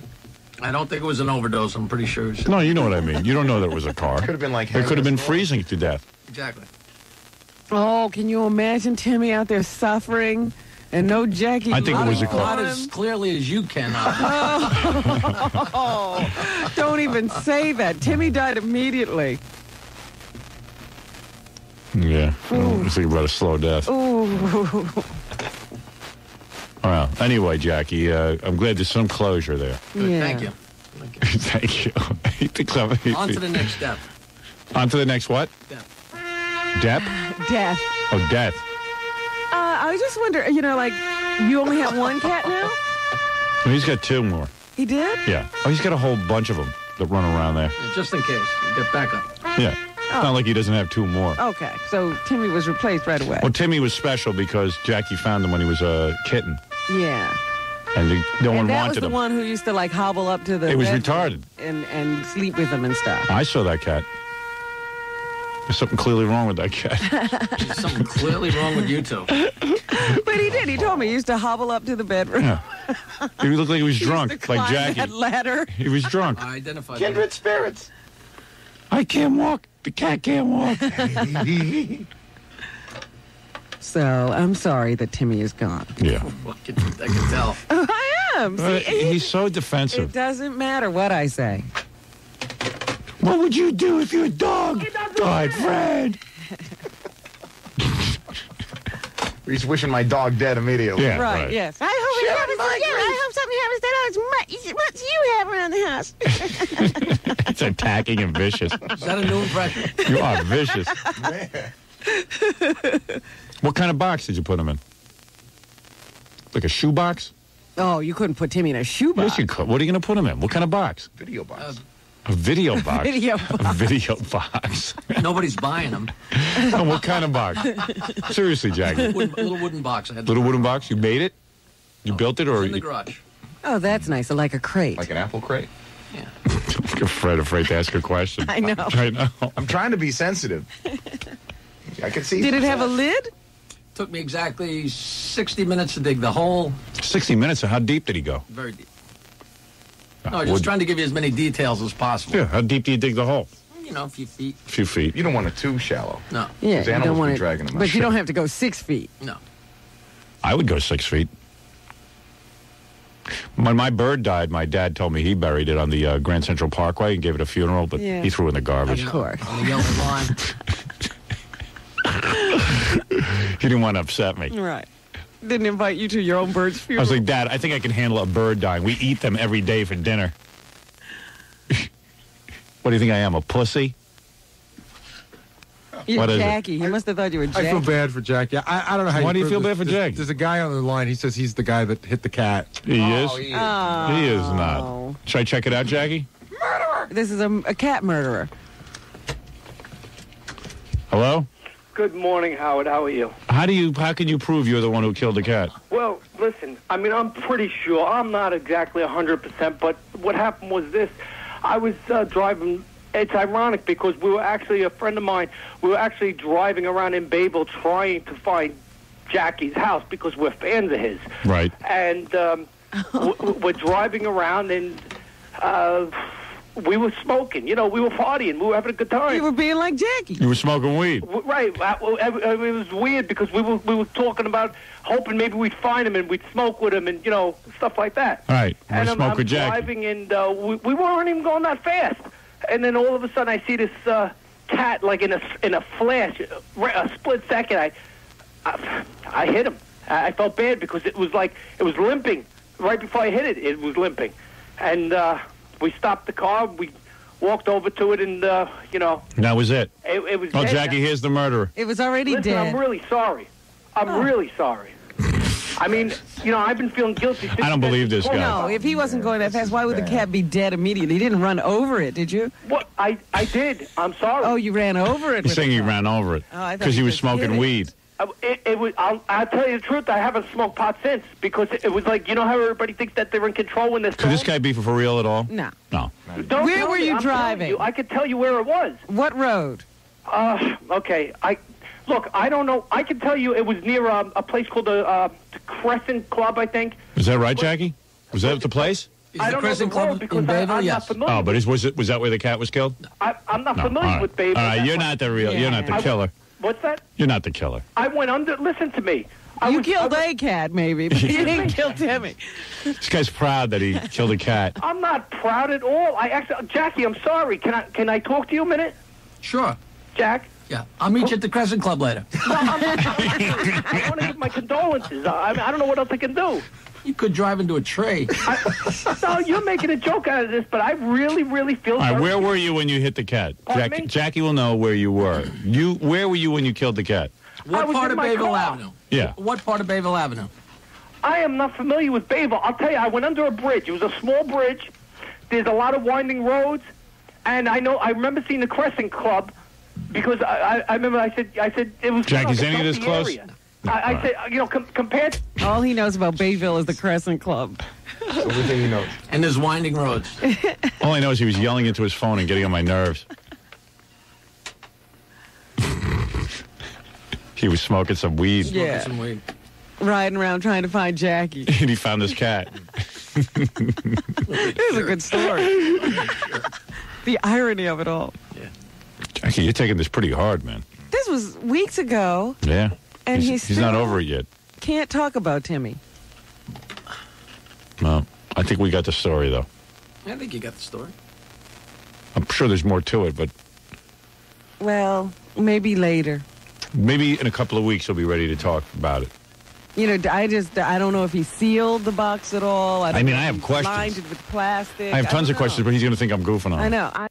I don't think it was an overdose. I'm pretty sure. No, you know what I mean. You don't know that it was a car. Could have been like... It could have been freezing to death. Exactly. Oh, can you imagine Timmy out there suffering and no Jackie? I think it was a car. Not as clearly as you can. Oh, don't even say that. Timmy died immediately. Yeah. I was thinking about a slow death. Ooh. Well, anyway, Jackie, I'm glad there's some closure there. Good, Yeah. thank you. Thank you. He thinks I'm... On to the next step. On to the next what? Step. Death? Death. Oh, death. I just wonder, like, you only have one cat now? Well, he's got 2 more. He did? Yeah. Oh, he's got a whole bunch of them that run around there. Just in case. You get back up. Yeah. It's not like he doesn't have 2 more. Okay, so Timmy was replaced right away. Well, Timmy was special because Jackie found him when he was a kitten. Yeah. And no one that wanted was the him. one who used to, like, hobble up to the It was bed retarded. and sleep with him and stuff. I saw that cat. There's something clearly wrong with that cat. There's something clearly wrong with you two. But he did. He told me he used to hobble up to the bedroom. Yeah. He looked like he was drunk, like Climb Jackie. that ladder. He was drunk. I identified Kindred spirits. I can't walk. The cat can't walk. So I'm sorry that Timmy is gone. Yeah. I can tell. I am. See, He's so defensive. it doesn't matter what I say. What would you do if your dog died, Fred? He's wishing my dog dead immediately. Yeah, Right, yes. I hope something happens to what you have around the house. It's attacking and vicious. Is that a new impression? You are vicious. What kind of box did you put him in? Like a shoe box? Oh, you couldn't put Timmy in a shoebox. Yes, you could. What are you going to put him in? What kind of box? Video box. A video box. Video A video box. Nobody's buying them. Oh, what kind of box? Seriously, Jackie. Little wooden box. I had Little wooden box? You made it? You built it, or in the garage. Oh, that's nice. Like a crate. Like an apple crate. Fred afraid to ask a question? I know. I know. I'm trying to be sensitive. I can see. Did it have a lid? Took me exactly 60 minutes to dig the hole. 60 minutes? How deep did he go? Very deep. No, just trying to give you as many details as possible. Yeah, how deep do you dig the hole? You know, a few feet. A few feet. You don't want it too shallow. No. Yeah, Because you animals don't want be it, dragging them out. but you don't have to go 6 feet. No. I would go 6 feet. When my bird died, my dad told me he buried it on the Grand Central Parkway and gave it a funeral, but Yeah. he threw it in the garbage. Of course. On the yellow line. He didn't want to upset me. Right. Didn't invite you to your own bird's I funeral. was like, Dad, I think I can handle a bird dying. We eat them every day for dinner. What do you think I am, a pussy? You're What is it? Jackie. He must have thought you were Jackie. I feel bad for Jackie. I don't know how. Why do you prove feel this. bad for Jackie? There's a guy on the line. He says he's the guy that hit the cat. He is? He is. He is not. Should I check it out, Jackie? This is a cat murderer. Hello? Good morning, Howard. How are you? How can you prove you're the one who killed the cat? Well, listen, I mean, I'm pretty sure. I'm not exactly 100%, but what happened was this. I was driving. It's ironic because we were actually, a friend of mine, we were actually driving around in Babel trying to find Jackie's house because we're fans of his. Right. And we're driving around and we were smoking. You know, we were partying. We were having a good time. You were being like Jackie. You were smoking weed. Right. It was weird because we were talking about hoping maybe we'd find him and we'd smoke with him and, you know, stuff like that. All right. And We'll smoke with Jackie. driving and we weren't even going that fast. And then all of a sudden I see this cat like in a flash, a split second. I hit him. I felt bad because it was limping. Right before I hit it, it was limping. And we stopped the car. We walked over to it, and you know. That was it. It was. Oh, dead. Jackie, here's the murderer. It was already Listen, dead. I'm really sorry. I'm really sorry. I mean, you know, I've been feeling guilty. I don't believe this guy. No, if he wasn't going that fast, why would the cat be dead immediately? He didn't run over it, did you? What? I did. I'm sorry. Oh, you ran over it. He's saying he ran over it Oh, I thought because he you was just hit smoking it. weed. It was. I'll tell you the truth. I haven't smoked pot since because it was like, you know how everybody thinks that they're in control when they're Could this guy be for real at all? No. No. Don't Where tell were me. you I'm telling driving? you. I could tell you where it was. What road? Okay. Look. I don't know. I can tell you it was near a place called the Crescent Club, I think. Is that right, Jackie? Was that the place? I don't know the road because I'm not familiar. Oh, but was that where the cat was killed? I'm not No. familiar All right. with Babel. All right, you're not the real. You're not the killer. What's that? You're not the killer. I went under. Listen to me. You killed a cat, maybe, but you didn't kill Timmy. This guy's proud that he killed a cat. I'm not proud at all. Jackie, I'm sorry. Can I talk to you a minute? Sure. Jack? Yeah. I'll meet you at the Crescent Club later. I want to give my condolences. I don't know what else I can do. You could drive into a tree. No, you're making a joke out of this, but I really, really feel All right, sorry. where were you when you hit the cat? Pardon me? Jackie will know where you were. Where were you when you killed the cat? What was part in of my Bayville car. Avenue? Yeah. What part of Bayville Avenue? I am not familiar with Babel. I'll tell you, I went under a bridge. It was a small bridge. There's a lot of winding roads, and I remember seeing the Crescent Club because I remember I said it was. Jackie, like is a any of this dumpy close? area. I said, you know, compared. All he knows about Bayville is the Crescent Club. Everything he knows. And there's winding roads. All I know is he was yelling into his phone and getting on my nerves. He was smoking some weed. Yeah. Some weed. Riding around trying to find Jackie. And he found this cat. This is a good story. The irony of it all. Jackie, you're taking this pretty hard, man. This was weeks ago, Yeah. and he's he's not still over it yet. can't talk about Timmy. No. I think we got the story, though. I think you got the story. I'm sure there's more to it, but Well, maybe later. maybe in a couple of weeks he'll be ready to talk about it. You know, I don't know if he sealed the box at all. I mean, I have questions. Lined it with plastic. I have tons of don't questions, know. but he's going to think I'm goofing on him. I know.